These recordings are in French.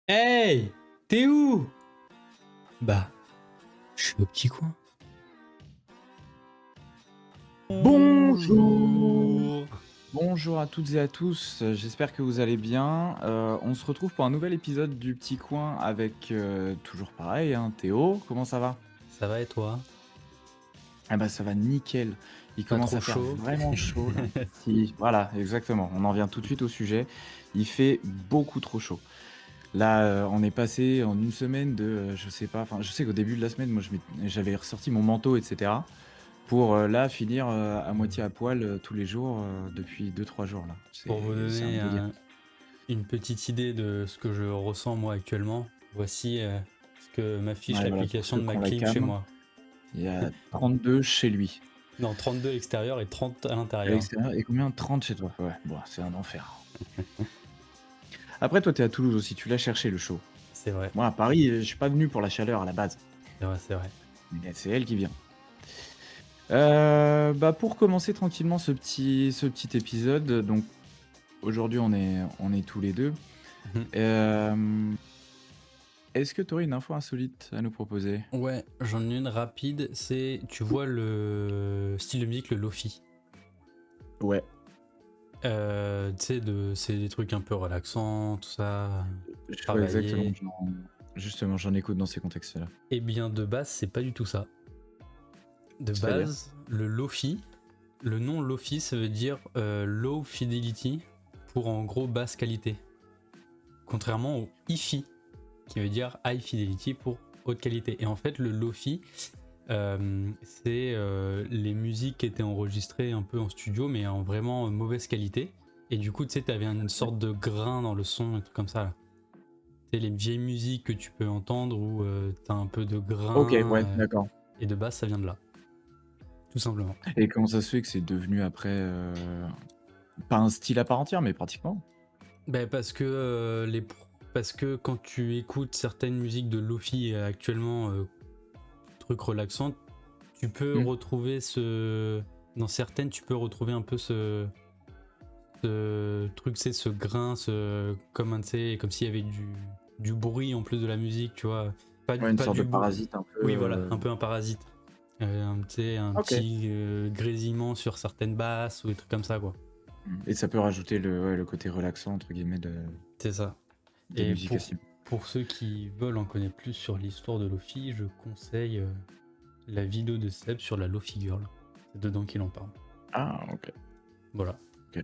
Hey! T'es où? Bah, je suis au petit coin. Bonjour! Bonjour! Bonjour à toutes et à tous, j'espère que vous allez bien. On se retrouve pour un nouvel épisode du Petit Coin avec, toujours pareil, hein, Théo. Comment ça va? Ça va et toi? Ah bah, ça va nickel. Il Pas commence trop à faire chaud? vraiment chaud là. Si, voilà, exactement, on en vient tout de suite au sujet. Il fait beaucoup trop chaud. Là, on est passé en une semaine de, je sais pas, enfin, je sais qu'au début de la semaine, moi, j'avais ressorti mon manteau et cetera. Pour, là, finir, à moitié à poil, tous les jours, depuis 2 3 jours là. Pour vous C'est un donner délire. une petite idée de ce que je ressens moi actuellement, voici ce que m'affiche Ouais, voilà, pour l'application ceux de qui ma ont la clim chez cam, moi. il y a 32 chez lui. Non, 32 à l'extérieur et 30 à À l'intérieur. l'extérieur et combien? 30 chez toi? Ouais, bon, c'est un enfer. Après toi, tu es à Toulouse aussi, tu l'as cherché le chaud. C'est vrai, Moi à Paris, je suis pas venu pour la chaleur à la base, c'est vrai, c'est vrai. mais c'est elle qui vient. Bah, pour commencer tranquillement ce petit épisode, donc aujourd'hui on est tous les 2. Mhm. Hem, est-ce que tu aurais une info insolite à nous proposer? Ouais, j'en ai une rapide, tu vois le style de musique, le Lofi. Ouais, C'est des trucs un peu relaxants, tout ça, je vois exactement, travailler. justement, j'en écoute dans ces contextes-là. Eh bien, de base, c'est pas du tout ça. De C'est-à-dire? base, le Lofi, le nom Lofi, ça veut dire low fidelity pour en gros basse qualité. Contrairement au Hi-Fi, qui veut dire high fidelity pour haute qualité. Et en fait, le Lofi, c'est les musiques qui étaient enregistrées un peu en studio, mais en vraiment mauvaise qualité. Et du coup, tu sais, t'avais une sorte de grain dans le son, et tout comme ça. Là. Tu sais, les vieilles musiques que tu peux entendre où t'as un peu de OK, grain, ouais, d'accord. et de base, ça vient de là, tout simplement. Et comment ça se fait que c'est devenu après, pas un style à part entière, mais pratiquement? Ben parce que quand tu écoutes certaines musiques de Lofi actuellement, trucs relaxants, tu peux Mmh. retrouver dans certaines, tu peux retrouver un peu ce truc, c'est ce grain, tu sais, comme s'il y avait du bruit en plus de la musique, tu vois. Ouais, une Pas sorte de du bruit. parasite un peu, Oui, voilà, un peu un parasite. Tu sais, un OK. petit grésillement sur certaines basses ou des trucs comme ça, quoi. Mmh, et ça peut rajouter le côté «relaxant» entre guillemets C'est ça. des Et musiques assez. pour ceux qui veulent en connaître plus sur l'histoire de Lofi, je conseille la vidéo de Seb sur la Lofi Girl. C'est dedans qu'il en parle. Ah OK, Voilà. OK.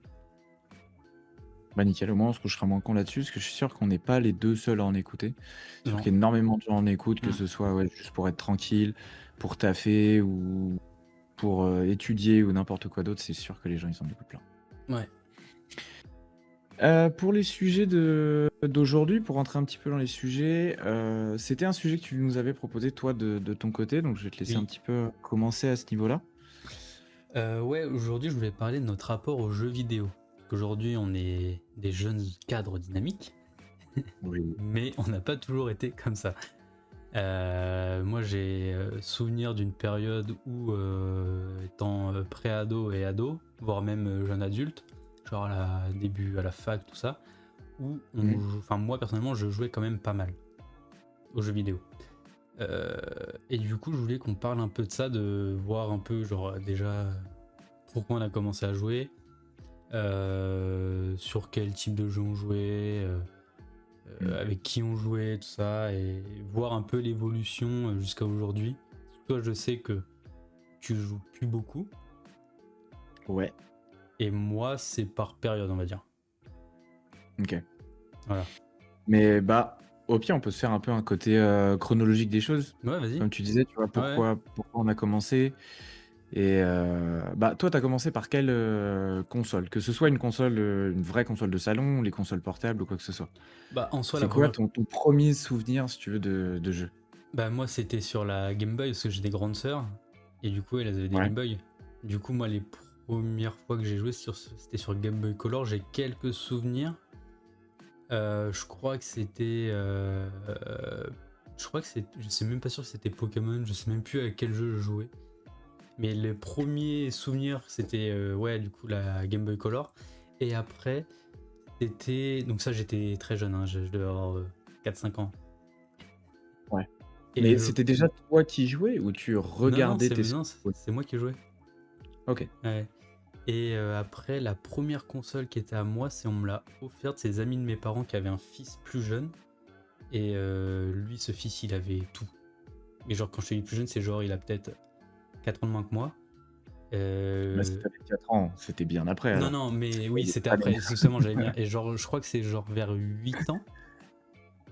Bah, nickel, au moins on se couchera moins con là-dessus, parce que je suis sûr qu'on n'est pas les 2 seuls à en écouter. Je suis sûr Non. qu'énormément de gens en écoutent, que Mm. ce soit, ouais, juste pour être tranquille, pour taffer ou pour, étudier ou n'importe quoi d'autre, c'est sûr que les gens ils en écoutent plein. Ouais. Pour les sujets d'aujourd'hui, pour rentrer un petit peu dans les sujets, c'était un sujet que tu nous avais proposé toi de ton côté, donc je vais te laisser un Oui. petit peu commencer à ce niveau-là. Ouais, aujourd'hui, je voulais parler de notre rapport aux jeux vidéo. Parce qu'aujourd'hui, on est des jeunes cadres dynamiques, Oui. mais on n'a pas toujours été comme ça. Moi, j'ai souvenir d'une période où, étant pré-ado et ado, voire même jeune adulte, genre début à la fac, tout ça, où Mmh. enfin moi personnellement, je jouais quand même pas mal aux jeux vidéo. Euh, et du coup, je voulais qu'on parle un peu de ça, de voir un peu, genre déjà pourquoi on a commencé à jouer, sur quel type de jeu on jouait. Mmh. Avec qui on jouait, tout ça, et voir un peu l'évolution jusqu'à aujourd'hui. Toi, je sais que tu joues plus beaucoup, Ouais, et moi, c'est par période, on va dire. OK. Voilà. Mais bah, au pire, on peut se faire un peu un côté, chronologique des choses. Ouais, vas-y. Comme tu disais, tu vois, Ouais. pourquoi on a commencé et bah, toi, tu as commencé par quelle, console? Que ce soit une console, une vraie console de salon, les consoles portables ou quoi que ce soit? Bah, en soi, C'est la quoi première. ton 1er souvenir, si tu veux, de jeu? Bah, moi, c'était sur la Game Boy, parce que j'ai des grandes sœurs, et du coup, elles avaient des Ouais. Game Boy. Du coup, moi, les premières fois que j'ai joué, c'était sur Game Boy Color. J'ai quelques souvenirs. Je crois que c'était. Je crois que c'est. Je sais même pas sûr que c'était Pokémon, je sais même plus à quel jeu je jouais. Mais le premier souvenir, c'était ouais, du coup, la Game Boy Color. Et après, c'était. Donc, ça, j'étais très jeune, hein, je devais avoir 4-5 ans. Ouais. Et Mais je... c'était déjà toi qui jouais ou tu Non, regardais tes non, souvenirs jouer? c'est moi qui jouais. Ok. Ouais. Et après, la première console qui était à moi, c'est on me l'a offerte, c'est les amis de mes parents qui avaient un fils plus jeune. Et lui, ce fils, il avait tout. Mais genre, quand je te dis plus jeune, c'est genre, il a peut-être 4 ans de moins que moi. Là, si t'avais 4 ans, c'était bien après Non, alors. non, mais oui, Il est c'était pas né. après. Justement, j'allais venir. Et genre, je crois que c'est genre vers 8 ans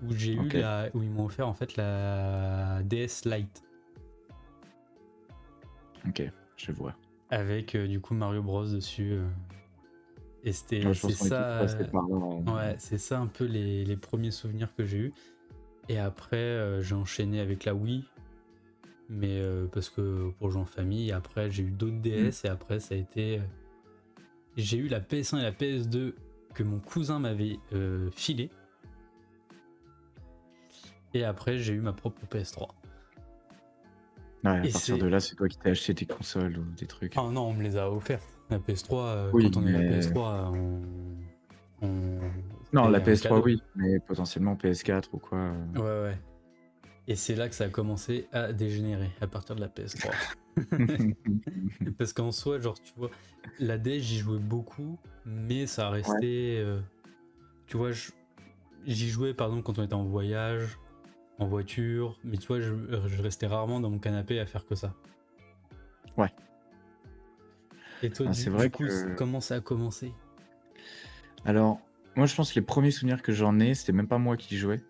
où j'ai eu Ok, où ils m'ont offert en fait la DS Lite. ok, je vois. Avec du coup Mario Bros dessus. Et Ouais, je c'est pense qu'on est tous ça, passés par là. ouais, c'est ça un peu les premiers souvenirs que j'ai eu. Et après, j'ai enchaîné avec la Wii, mais parce que pour jouer en famille. Après, j'ai eu d'autres Mm. DS et après, ça a été. J'ai eu la PS1 et la PS2 que mon cousin m'avait filé. Et après, j'ai eu ma propre PS3. Ouais, à Et partir c'est. de là, c'est toi qui t'as acheté tes consoles ou des trucs. Ah non, on me les a offertes. La PS3, Oui, quand on a eu la mais... PS3, Non, la c'était un PS3, cadeau. oui, mais potentiellement PS4 ou quoi. Ouais, ouais. Et c'est là que ça a commencé à dégénérer, à partir de la PS3. Parce qu'en soi, genre, tu vois, la DS, j'y jouais beaucoup, mais ça Ouais, restait. Tu vois, j'y jouais, pardon, quand on était en voyage, en voiture, mais tu vois, je restais rarement dans mon canapé à faire que ça. ouais. Et toi, Ah, c'est du vrai coup, que... comment ça a commencé? Alors, moi, je pense que les premiers souvenirs que j'en ai, c'était même pas moi qui jouais.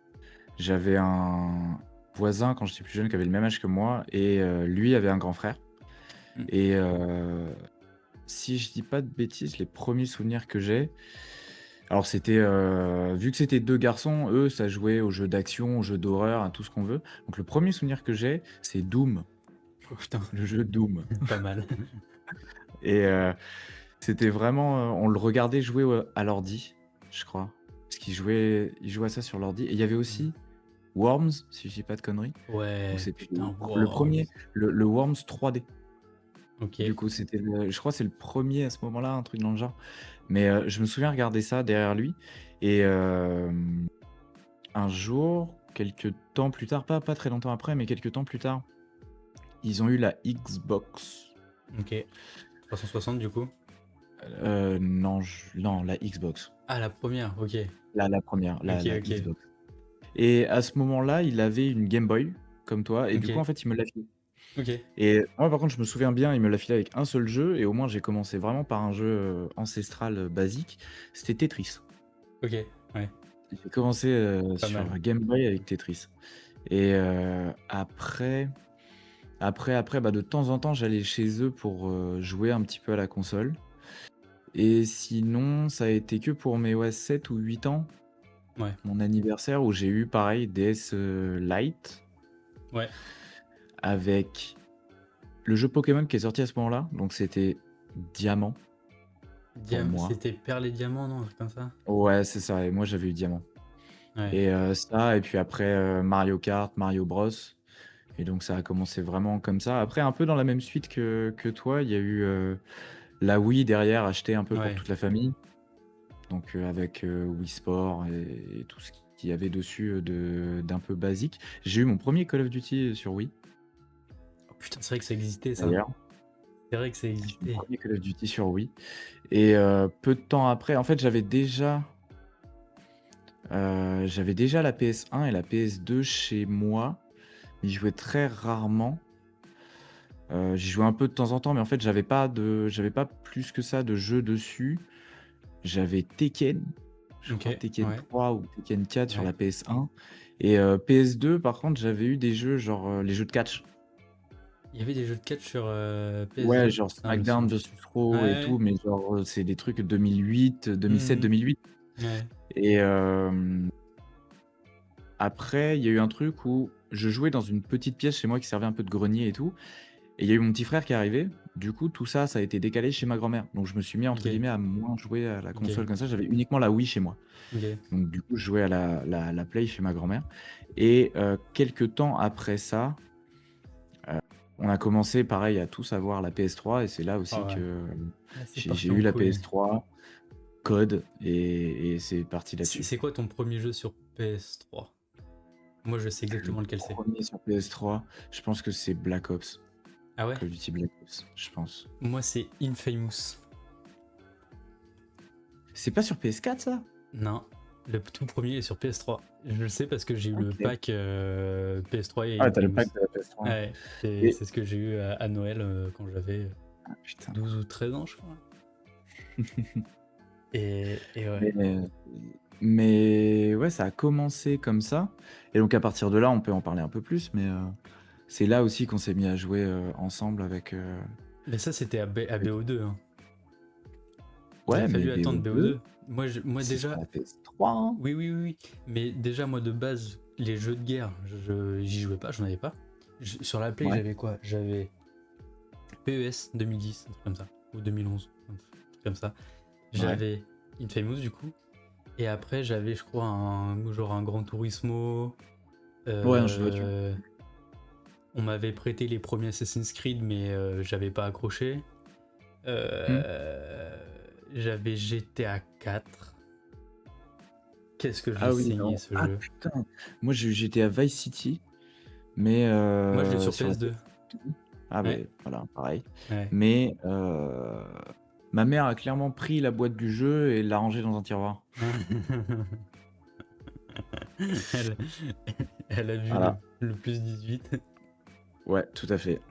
J'avais un voisin, quand j'étais plus jeune, qui avait le même âge que moi, et lui avait un grand frère. Mm. Et si je dis pas de bêtises, les premiers souvenirs que j'ai, alors c'était, vu que c'était 2 garçons, eux, ça jouait aux jeux d'action, aux jeux d'horreur, à tout ce qu'on veut. Donc le premier souvenir que j'ai, c'est Doom, Oh putain, le jeu Doom. pas mal. Et c'était vraiment, on le regardait jouer, à l'ordi, je crois. Parce qu'il jouait à ça sur l'ordi et il y avait aussi Worms, si je dis pas de conneries, où Ouais, c'était putain, le Worms. 1er, le Worms 3D. Ok. Du coup, c'était je crois que c'est le premier à ce moment-là, un truc dans le genre. Mais je me souviens regarder ça derrière lui et un jour, quelques temps plus tard, pas très longtemps après, mais quelques temps plus tard, ils ont eu la Xbox. Ok. 360 du coup? Non, non, la Xbox. Ah, la première, ok. La première, Ok, la ok. Xbox. Et à ce moment-là, il avait une Game Boy, comme toi, et du coup, en Ok. fait, il me l'a filé. Ok. Et moi, par contre, je me souviens bien, il me l'a filé avec un seul jeu, et au moins, j'ai commencé vraiment par un jeu ancestral basique. C'était Tetris. Ok. Ouais. J'ai commencé Pas sur mal. Game Boy avec Tetris. Et après, bah, de temps en temps, j'allais chez eux pour jouer un petit peu à la console. Et sinon, ça a été que pour mes 7 ou 8 ans, Ouais. mon anniversaire, où j'ai eu pareil DS Lite Ouais. avec le jeu Pokémon qui est sorti à ce moment-là. Donc c'était Diamant pour moi. C'était Perle et Diamant, non? Un truc comme ça? Ouais, c'est ça. Et moi, j'avais eu Diamant. Ouais. Et ça, et puis après Mario Kart, Mario Bros. Et donc ça a commencé vraiment comme ça. Après, un peu dans la même suite que toi, il y a eu la Wii derrière, achetée un peu pour Ouais. toute la famille. Donc avec Wii Sport et tout ce qu'il y avait dessus d'un peu basique. J'ai eu mon premier Call of Duty sur Wii, Oh putain, c'est vrai que ça existait ça. d'ailleurs. C'est vrai que ça J'ai eu mon existait. premier Call of Duty sur Wii. Et peu de temps après, en fait, j'avais déjà la PS1 et la PS2 chez moi. Mais j'y jouais très rarement. J'y jouais un peu de temps en temps, mais en fait, j'avais pas plus que ça de jeux dessus. J'avais Tekken, je Ok. crois Tekken Ouais. 3 ou Tekken 4 sur Ouais. la PS1. Et PS2, par contre, j'avais eu des jeux genre les jeux de catch. Il y avait des jeux de catch sur Ouais, PS2? genre Non, je me souviens SmackDown vs plus. Raw et Ouais. tout, mais genre c'est des trucs 2008, 2007, Mhm. 2008. Ouais. Et après, il y a eu un truc où je jouais dans une petite pièce chez moi qui servait un peu de grenier et tout. Et il y a eu mon petit frère qui est arrivé. Du coup, tout ça, ça a été décalé chez ma grand-mère. Donc je me suis mis entre Ok. guillemets à moins jouer à la Ok. console comme ça. J'avais uniquement la Wii chez moi. Ok. Donc du coup, je jouais à la Play chez ma grand-mère. Et quelques temps après ça, on a commencé pareil à tous avoir la PS3. Et c'est là Ah aussi ouais. que Ah, c'est j'ai parti eu en la couille. PS3, Code, et c'est parti C'est là-dessus. c'est quoi ton premier jeu sur PS3? Moi, je sais Le exactement lequel c'est. premier sur PS3, je pense que c'est Black Ops. Ah ouais? Call of Duty Black Ops, je pense. Moi, c'est Infamous. C'est pas sur PS4 ça? Non, le tout premier est sur PS3. Je le sais parce que j'ai eu le Ok. pack PS3 et Ah, t'as le Infamous. pack de la PS3. Ouais, Et... c'est ce que j'ai eu à Noël quand j'avais Ah, putain. 12 ou 13 ans, je crois. Et ouais. Mais ouais, ça a commencé comme ça. Et donc à partir de là, on peut en parler un peu plus, mais c'est là aussi qu'on s'est mis à jouer ensemble avec. Mais ça, c'était à avec- BO2. Hein. Il a Ouais, mais fallu attendre BO2, BO2. Moi c'est sur déjà, la PS3. Hein. oui, oui, oui, oui. Mais déjà, moi de base, les jeux de guerre, j'y jouais pas, j'en avais pas. Sur la Play, Ouais. j'avais quoi? J'avais PES 2010, un truc comme ça. Ou 2011, un truc comme ça. J'avais Infamous du coup. Et après, j'avais, je crois, un Gran Turismo. Ouais, un jeu de voiture. Euh, on m'avait prêté les premiers Assassin's Creed, mais j'avais pas accroché. Hmm. J'avais GTA 4. Qu'est-ce que j'ai Ah oui, saigné non. ce Ah jeu. putain. Moi, j'étais à Vice City, mais Moi, je l'ai sur sur la PS2. PS2. Ah Ouais, ben voilà, pareil. ouais. Mais ma mère a clairement pris la boîte du jeu et l'a rangée dans un tiroir. elle, elle a vu Voilà. le plus 18. Ouais, tout à fait.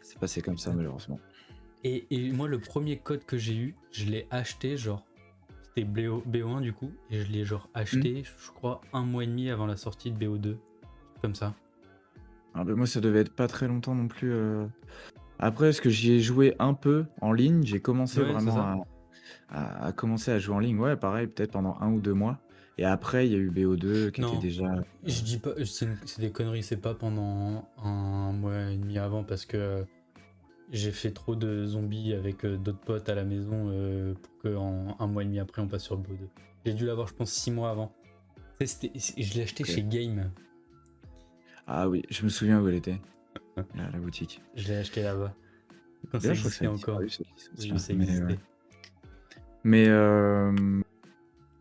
C'est passé comme ça, malheureusement. Et moi, le premier code que j'ai eu, je l'ai acheté, genre, c'était BO1 du coup, et je l'ai genre Hmm. acheté, je crois, 1 mois et demi avant la sortie de BO2. Comme ça. Ah ben moi, ça devait être pas très longtemps non plus. Après, parce que j'y ai joué un peu en ligne, j'ai commencé Ouais, c'est vraiment ça. à commencer à jouer en ligne. Ouais, pareil, peut-être pendant 1 ou 2 mois. Et après, il y a eu BO2 qui était Non, déjà. je dis pas, c'est des conneries, c'est pas pendant 1 mois et demi avant parce que j'ai fait trop de zombies avec d'autres potes à la maison pour qu'en 1 mois et demi après on passe sur le BO2. J'ai dû l'avoir, je pense, 6 mois avant. Je l'ai acheté Ok. chez Game. Ah oui, je me souviens où elle était, la boutique. Je l'ai acheté là-bas. Quand ça D'ailleurs, je crois que ça existait a encore. disparu, cette Oui, licence-là. ça Mais, existait. mais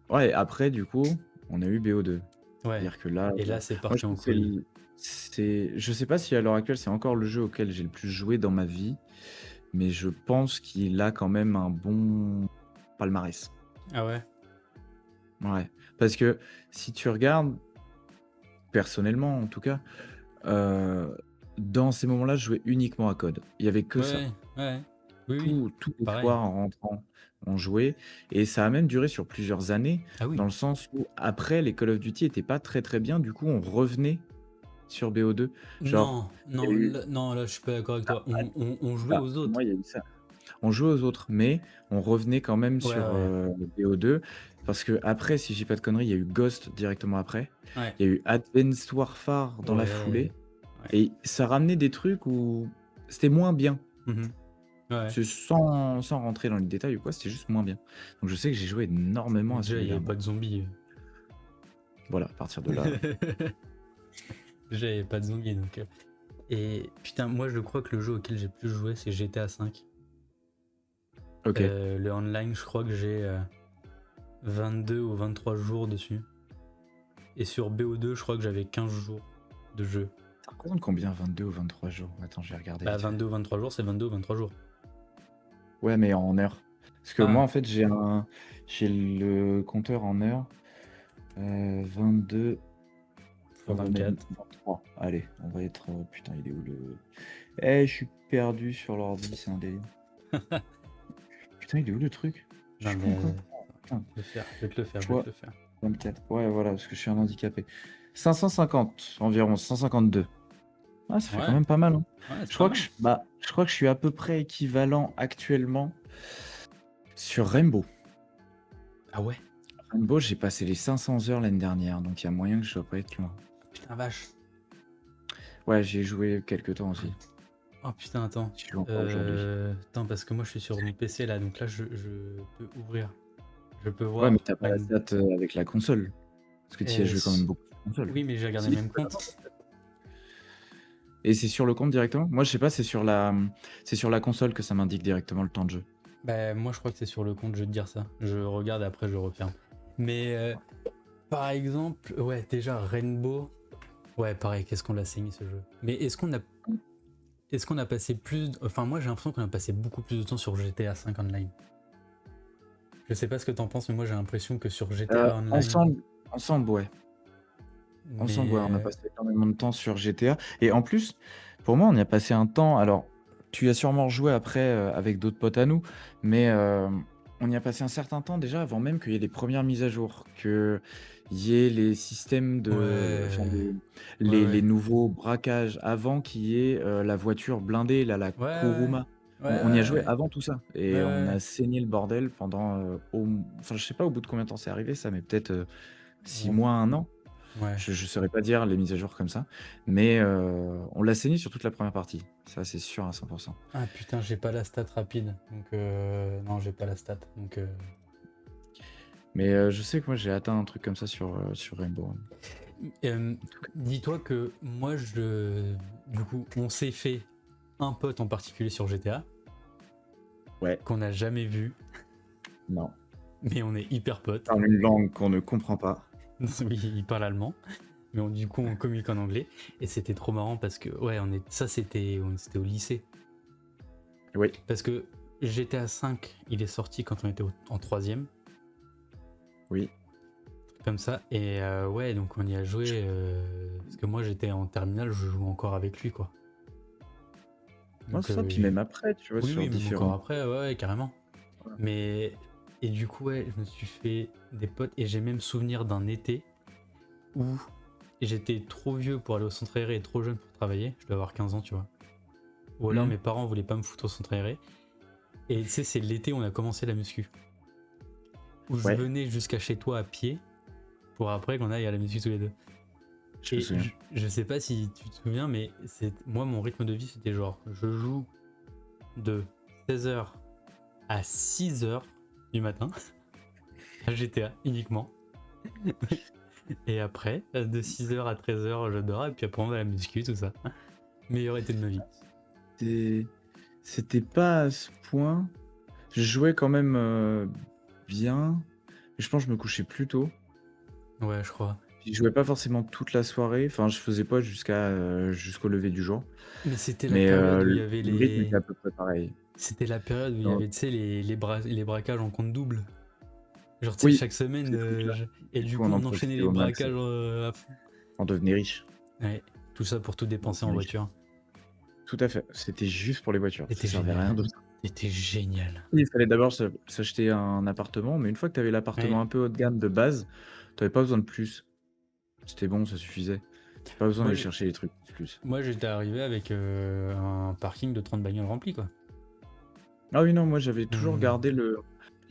ouais, après, du coup, on a eu BO2. Ouais. C'est-à-dire que là, Et là, c'est moi, parti je en pense que couille. je sais pas si à l'heure actuelle, c'est encore le jeu auquel j'ai le plus joué dans ma vie, mais je pense qu'il a quand même un bon palmarès. Ah ouais? Ouais. Parce que si tu regardes, personnellement en tout cas, euh, dans ces moments-là, je jouais uniquement à code. Il y avait que ça. Ouais, ouais. Oui, oui. Tous les Pareil. soirs en rentrant, on jouait. Et ça a même duré sur plusieurs années, Ah oui. dans le sens où après, les Call of Duty étaient pas très très bien. Du coup, on revenait sur BO2. Genre, Non, il y a non, eu. non, là, je suis pas d'accord avec toi. Ah, On jouait bah, aux moi, autres. il y a eu ça. On jouait aux autres, mais on revenait quand même Ouais, sur ouais. BO2. Parce que après, si j'ai pas de conneries, il y a eu Ghost directement après. Ouais. Il y a eu Advanced Warfare dans la Ouais. foulée. Ouais. Et ça ramenait des trucs où c'était moins bien. Mhm. Ouais. C'est sans rentrer dans les détails ou quoi, c'était juste moins bien. Donc je sais que j'ai joué énormément à Déjà, il n'y celui-là, avait moi. pas de zombies. Voilà, à partir de là. Déjà, il n'y avait pas de zombies. Donc, Et putain, moi, je crois que le jeu auquel j'ai plus joué, c'est GTA V. Ok. Le online, je crois que j'ai 22 ou 23 jours dessus. Et sur BO2, je crois que j'avais 15 jours de jeu. Ça représente combien 22 ou 23 jours? Attends, je vais regarder Bah, vite fait. 22 ou 23 jours, c'est 22 ou 23 jours. Ouais, mais en heures. Parce que moi, Ah, en fait, j'ai le compteur en heures. 22. fois On va mettre 24. 23. Allez, on va être. Putain, il est où le. Eh, je suis perdu sur l'ordi, c'est un délire. Putain, il est où le truc? Je Non, suis con, mais quoi. Putain, je vais te le faire, je je vais vois. te le faire. 24. Ouais, voilà, parce que je suis un handicapé. 550 environ, 152. Ah, ça fait quand Ouais, même pas mal, hein. ouais, c'est Je pas crois que mal. je crois que je suis à peu près équivalent actuellement sur Rainbow. Ah ouais? Rainbow, j'ai passé les 500 heures l'année dernière, donc il y a moyen que je dois pas être loin. Putain, vache. Ouais, j'ai joué quelques temps aussi. Oh putain, attends. J'y joue encore aujourd'hui. Attends, parce que moi, je suis sur mon PC là, donc là, je peux ouvrir. Je peux Ouais, mais voir. t'as pas la stat avec la console. Parce que tu y as joué quand même beaucoup sur console. Oui, mais j'ai regardé Si, le même compte. et c'est sur le compte directement? Moi, je sais pas, c'est sur la console que ça m'indique directement le temps de jeu. Bah, moi, je crois que c'est sur le compte, je vais te dire ça. Je regarde et après, je referme. Mais par exemple, ouais, déjà, Rainbow. Ouais, pareil, qu'est-ce qu'on l'a saigné ce jeu. Mais est-ce qu'on a passé plus. Enfin, moi j'ai l'impression qu'on a passé beaucoup plus de temps sur GTA 5 Online. Je sais pas ce que t'en penses, mais moi j'ai l'impression que sur GTA Online. Ensemble, ensemble, ouais. Ensemble, ouais, on a Mais. passé énormément de temps sur GTA. Et en plus, pour moi, on y a passé un temps. Alors, tu y as sûrement joué après avec d'autres potes à nous, mais on y a passé un certain temps déjà avant même qu'il y ait les premières mises à jour, qu'il y ait les systèmes de, enfin, Ouais. Ouais, les ouais. nouveaux braquages, avant qu'il y ait la voiture blindée, là, la Ouais, ouais. Kuruma. Ouais, On y a joué ouais, avant tout ça. ouais. Et on Ouais. a saigné le bordel pendant, enfin, je sais pas au bout de combien de temps c'est arrivé ça, mais peut-être 6 mois, 1 an. Ouais. Je saurais pas dire les mises à jour comme ça, mais on l'a saigné sur toute la première partie. Ça, c'est sûr à 100%. Ah putain, j'ai pas la stat rapide. Donc, non, j'ai pas la stat. Donc, Mais je sais que moi, j'ai atteint un truc comme ça sur Rainbow. euh, dis-toi que moi, du coup, on s'est fait un pote en particulier sur GTA Ouais, qu'on n'a jamais vu, non. mais on est hyper potes. Parle une langue qu'on ne comprend pas. Oui, il parle allemand, mais du coup, on communique en anglais. Et c'était trop marrant parce que, ouais, c'était au lycée. Oui, Parce que GTA 5, il est sorti quand on était en troisième, oui. comme ça. Et ouais, donc on y a joué. Parce que moi, j'étais en terminale, je joue encore avec lui, quoi. Moi, Donc, c'est ça. Puis même après, tu vois, oui, sur oui, même encore différents. après, ouais, ouais, carrément. Voilà. Mais. Et du coup, ouais, je me suis fait des potes. Et j'ai même souvenir d'un été où j'étais trop vieux pour aller au centre aéré et trop jeune pour travailler. Je dois avoir 15 ans, tu vois. Ou alors Mhm. mes parents voulaient pas me foutre au centre aéré. Et tu sais, c'est l'été où on a commencé la muscu. Où je Ouais, venais jusqu'à chez toi à pied pour après qu'on aille à la muscu tous les deux. je me Et souviens. je sais pas si tu te souviens, mais moi, mon rythme de vie, c'était genre, je joue de 16h à 6h du matin à GTA uniquement. Et après, de 6h à 13h, je dors. Et puis après, on va à la muscu, tout ça. Meilleur été de ma vie. C'était pas à ce point. Je jouais quand même bien. Mais je pense que je me couchais plus tôt. Ouais, je crois. Puis je jouais pas forcément toute la soirée. Enfin, je faisais pas jusqu'au lever du jour. Mais c'était la Mais période où il y avait le rythme était les. à peu près pareil. C'était la période où il y Non. avait, tu sais, les braquages en compte double. Genre, tu sais, Oui, chaque semaine. ces trucs-là. Et Du du coup, coup, on en on enchaînait profitait les au max. braquages à fond. On devenait riche. Ouais, tout ça pour tout On dépenser en devenait riche. voiture. Tout à fait. C'était juste pour les voitures. Ça C'était servait à rien génial. d'autre. C'était génial. Il fallait d'abord s'acheter un appartement, mais une fois que tu avais l'appartement Ouais. un peu haut de gamme de base, tu avais pas besoin de plus. C'était bon, ça suffisait. Pas besoin Moi, d'aller chercher les trucs plus. moi j'étais arrivé avec un parking de 30 bagnoles rempli, quoi. Ah oui, non, moi j'avais toujours Euh, gardé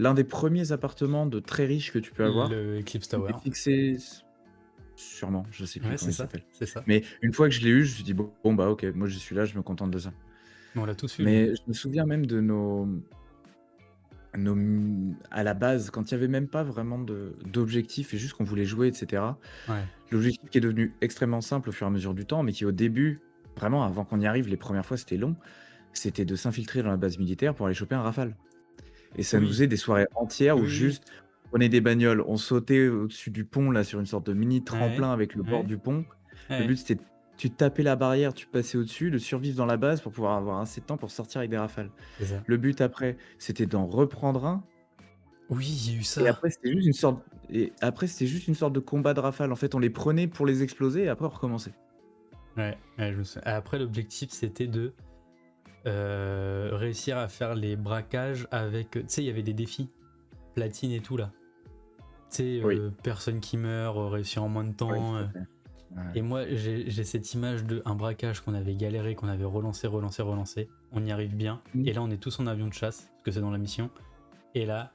l'un des premiers appartements de très riches que tu peux avoir. le Eclipse Il Tower. était fixé, sûrement, je sais plus Ouais, comment c'est il ça. s'appelle. C'est ça. Mais une fois que je l'ai eu, je me suis dit, bon, bah ok, moi je suis là, je me contente de ça. Mais on l'a tous eu, lui. Mais je me souviens même de à la base, quand il n'y avait même pas vraiment d'objectif et juste qu'on voulait jouer, etc. Ouais. L'objectif qui est devenu extrêmement simple au fur et à mesure du temps, mais qui au début, vraiment avant qu'on y arrive, les premières fois c'était long, c'était de s'infiltrer dans la base militaire pour aller choper un Rafale. Et ça nous Oui. faisait des soirées entières où Oui, oui. juste on prenait des bagnoles, on sautait au-dessus du pont là sur une sorte de mini Ouais. tremplin avec le bord Ouais. du pont. Le Ouais. but c'était tu tapais la barrière, tu passais au-dessus, de survivre dans la base pour pouvoir avoir assez de temps pour sortir avec des Rafales. C'est ça. Le but après, c'était d'en reprendre un. Oui, il y a eu Et ça. après, c'était juste une sorte de combat de rafale. En fait, on les prenait pour les exploser et après on recommençait. Ouais. Ouais, je me souviens. Après, l'objectif, c'était de réussir à faire les braquages avec. Tu sais, il y avait des défis. Platine et tout, là. Tu sais, Oui, personne qui meurt, réussir en moins de oui, temps. tout à fait. Ouais. Et moi, j'ai cette image de un braquage qu'on avait galéré, qu'on avait relancé. On y arrive bien. Mm. Et là, on est tous en avion de chasse, parce que c'est dans la mission. Et là,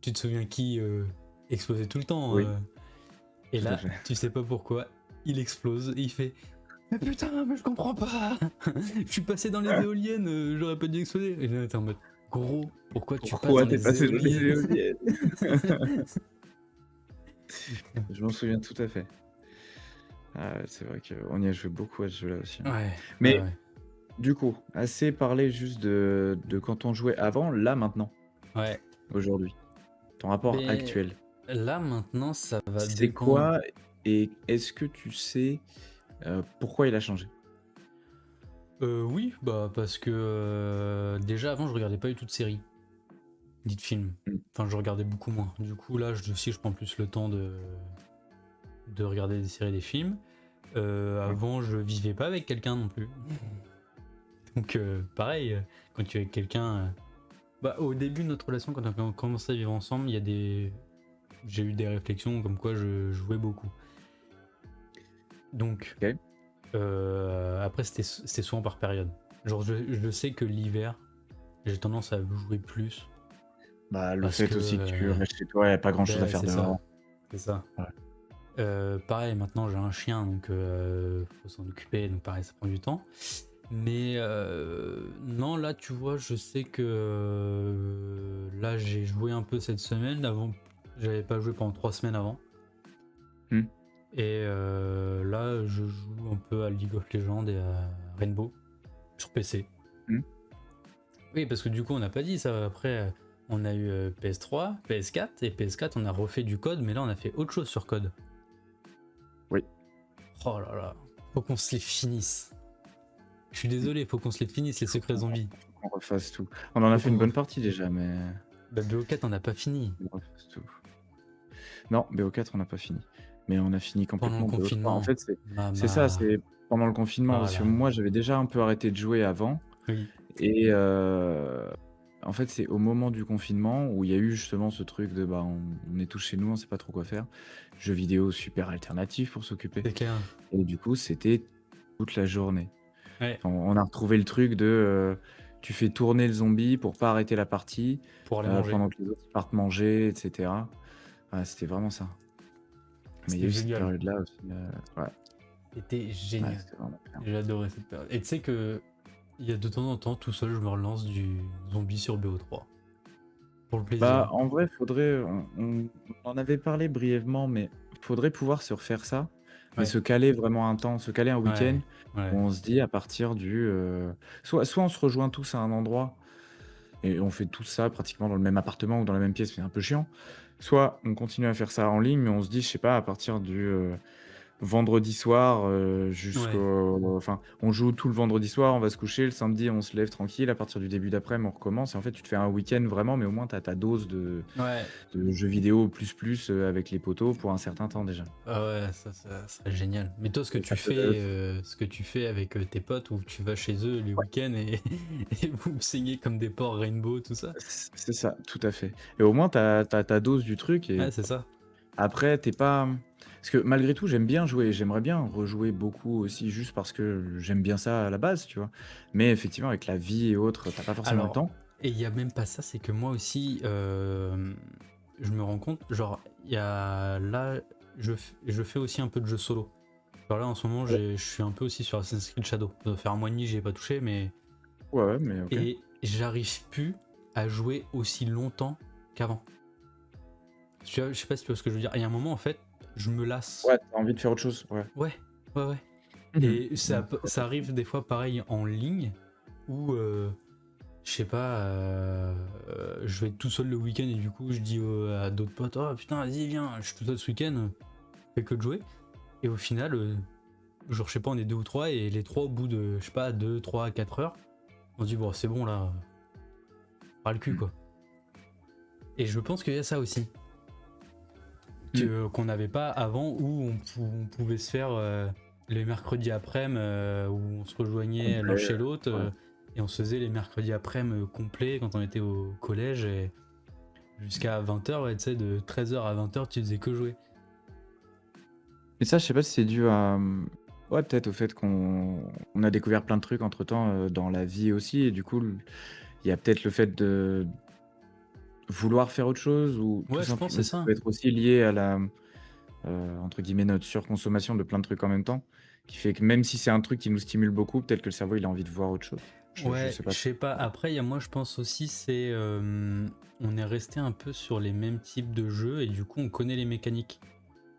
tu te souviens qui explosait tout le temps Oui, Et tout à là, fait. tu sais pas pourquoi, il explose et il fait mais putain, mais je comprends pas. Je suis passé dans les éoliennes, j'aurais pas dû exploser. Et là, t'es en mode gros, pourquoi tu passes Pourquoi dans t'es les passé dans les éoliennes? éoliennes? Je m'en souviens tout à fait. Ah, ouais, c'est vrai qu'on y a joué beaucoup à ce jeu-là aussi. Ouais, ouais, Mais ouais. du coup, assez parlé juste de quand on jouait avant, là maintenant, Ouais. aujourd'hui. Ton rapport Mais actuel. là maintenant, ça va C'est dépendre. quoi? Et est-ce que tu sais pourquoi il a changé? Oui, bah parce que déjà avant je regardais pas du tout de séries, ni de films. Mmh. Enfin, je regardais beaucoup moins. Du coup, là, aussi, je prends plus le temps de regarder des séries, des films. OK. Avant, je vivais pas avec quelqu'un non plus. Donc, pareil, quand tu es avec quelqu'un. Bah, au début de notre relation, quand on a commencé à vivre ensemble, j'ai eu des réflexions comme quoi je jouais beaucoup. Donc, OK. après, c'était souvent par période. Genre, je sais que l'hiver, j'ai tendance à jouer plus Bah, le parce que. fait aussi que tu restes chez toi, il y a pas grand-chose à Ben, faire c'est dehors. ça. C'est ça. Ouais. Pareil, maintenant j'ai un chien, donc faut s'en occuper, donc pareil, ça prend du temps. Mais non, là, tu vois, je sais que là, j'ai joué un peu cette semaine. Avant, j'avais pas joué pendant 3 semaines avant. Mmh. Et là, je joue un peu à League of Legends et à Rainbow sur PC. Mmh. Oui, parce que du coup, on n'a pas dit ça. Après, on a eu PS3, PS4, et PS4, on a refait du code, mais là, on a fait autre chose sur code. Oui. Oh là là, faut qu'on se les finisse. Je suis Mmh. désolé, faut qu'on se les finisse, les Faut secrets qu'on zombies. qu'on refasse tout. On en a Faut fait une qu'on... bonne partie déjà, mais Bah, BO4, on n'a pas fini. on refasse tout. Non, BO4, on n'a pas fini. Mais on a fini Pendant le complètement BO3. En confinement, fait, c'est ça, maman. c'est pendant le confinement, parce que Voilà. moi, j'avais déjà un peu arrêté de jouer avant Oui. et en fait, c'est au moment du confinement où il y a eu justement ce truc de, bah, on est tous chez nous, on sait pas trop quoi faire. Jeux vidéo super alternatifs pour s'occuper C'est clair. et du coup, c'était toute la journée. Ouais, On a retrouvé le truc de, tu fais tourner le zombie pour pas arrêter la partie, pour aller manger. pendant que les autres ils partent manger et cetera. Ouais, c'était vraiment ça. Mais il y a C'était eu cette génial. période-là aussi, ouais, C'était ouais, génial. c'était vraiment bien. J'ai adoré cette période. Et tu sais que il y a de temps en temps, tout seul, je me relance du zombie sur BO3. Pour le plaisir. Bah, en vrai, faudrait on en avait parlé brièvement, mais faudrait pouvoir se refaire ça, mais Ouais, se caler vraiment un temps, se caler un week-end ouais, ouais. où on se dit à partir du, soit on se rejoint tous à un endroit et on fait tout ça pratiquement dans le même appartement ou dans la même pièce, c'est un peu chiant. Soit on continue à faire ça en ligne, mais on se dit, je sais pas, à partir du, vendredi soir, Ouais. jusqu'au enfin, on joue tout le vendredi soir, on va se coucher, le samedi, on se lève tranquille, à partir du début d'après-midi, on recommence et en fait, tu te fais un week-end vraiment, mais au moins tu as ta dose Ouais. de jeux vidéo avec les potos pour un certain temps déjà Ah ouais, ça serait génial. Mais toi, et ça peut ce que tu fais avec tes potes, où tu vas chez eux les week-ends et, et vous me saignez comme des porcs Rainbow, tout ça. c'est ça, tout à fait et au moins tu as ta dose du truc et Ouais, c'est ça. après tu es pas parce que malgré tout, j'aime bien jouer, j'aimerais bien rejouer beaucoup aussi juste parce que j'aime bien ça à la base, tu vois? Mais effectivement, avec la vie et autres, tu as pas forcément le Alors, temps. et il y a même pas ça, c'est que moi aussi, je me rends compte, genre, il y a là, je fais aussi un peu de jeu solo. Alors là, en ce moment, Ouais, je suis un peu aussi sur Assassin's Creed Shadow. Ça doit faire un mois et demi, j'y ai pas touché, mais. ouais, ouais, mais OK. Et j'arrive plus à jouer aussi longtemps qu'avant. Tu vois, je sais pas si tu vois ce que je veux dire. Il y a un moment, en fait, je me lasse. Ouais, tu as envie de faire autre chose, ouais. Ouais, ouais, ouais. Mmh. Et Mmh. ça arrive des fois pareil en ligne où je sais pas, je vais être tout seul le week-end et du coup je dis à d'autres potes, oh putain, vas-y, viens, je suis tout seul ce week-end, je fais que de jouer. Et au final, genre, je sais pas, on est deux ou trois et les trois, au bout de, je sais pas, 2, 3, 4 heures, on se dit, bon, c'est bon là, pas le cul Mmh. quoi. Et je pense qu'il y a ça aussi. Mmh. Qu'on n'avait pas avant où on pouvait se faire les mercredis après-midi où on se rejoignait l'un Complet, chez l'autre ouais. et on se faisait les mercredis après-midi complets quand on était au collège et jusqu'à 20h, ouais, tu sais, de 13h à 20h, tu faisais que jouer. Mais ça, je sais pas si c'est dû à, ouais, peut-être au fait qu'on a découvert plein de trucs entre-temps, dans la vie aussi et du coup, il y a peut-être le fait de vouloir faire autre chose ou tout Ouais, je pense simplement mais c'est ça ça. peut être aussi lié à la, entre guillemets, «notre surconsommation» de plein de trucs en même temps, qui fait que même si c'est un truc qui nous stimule beaucoup, peut-être que le cerveau, il a envie de voir autre chose. Je Ouais, sais je pas sais trop. pas. Après, il y a moi, je pense aussi, c'est on est resté un peu sur les mêmes types de jeux et du coup, on connaît les mécaniques.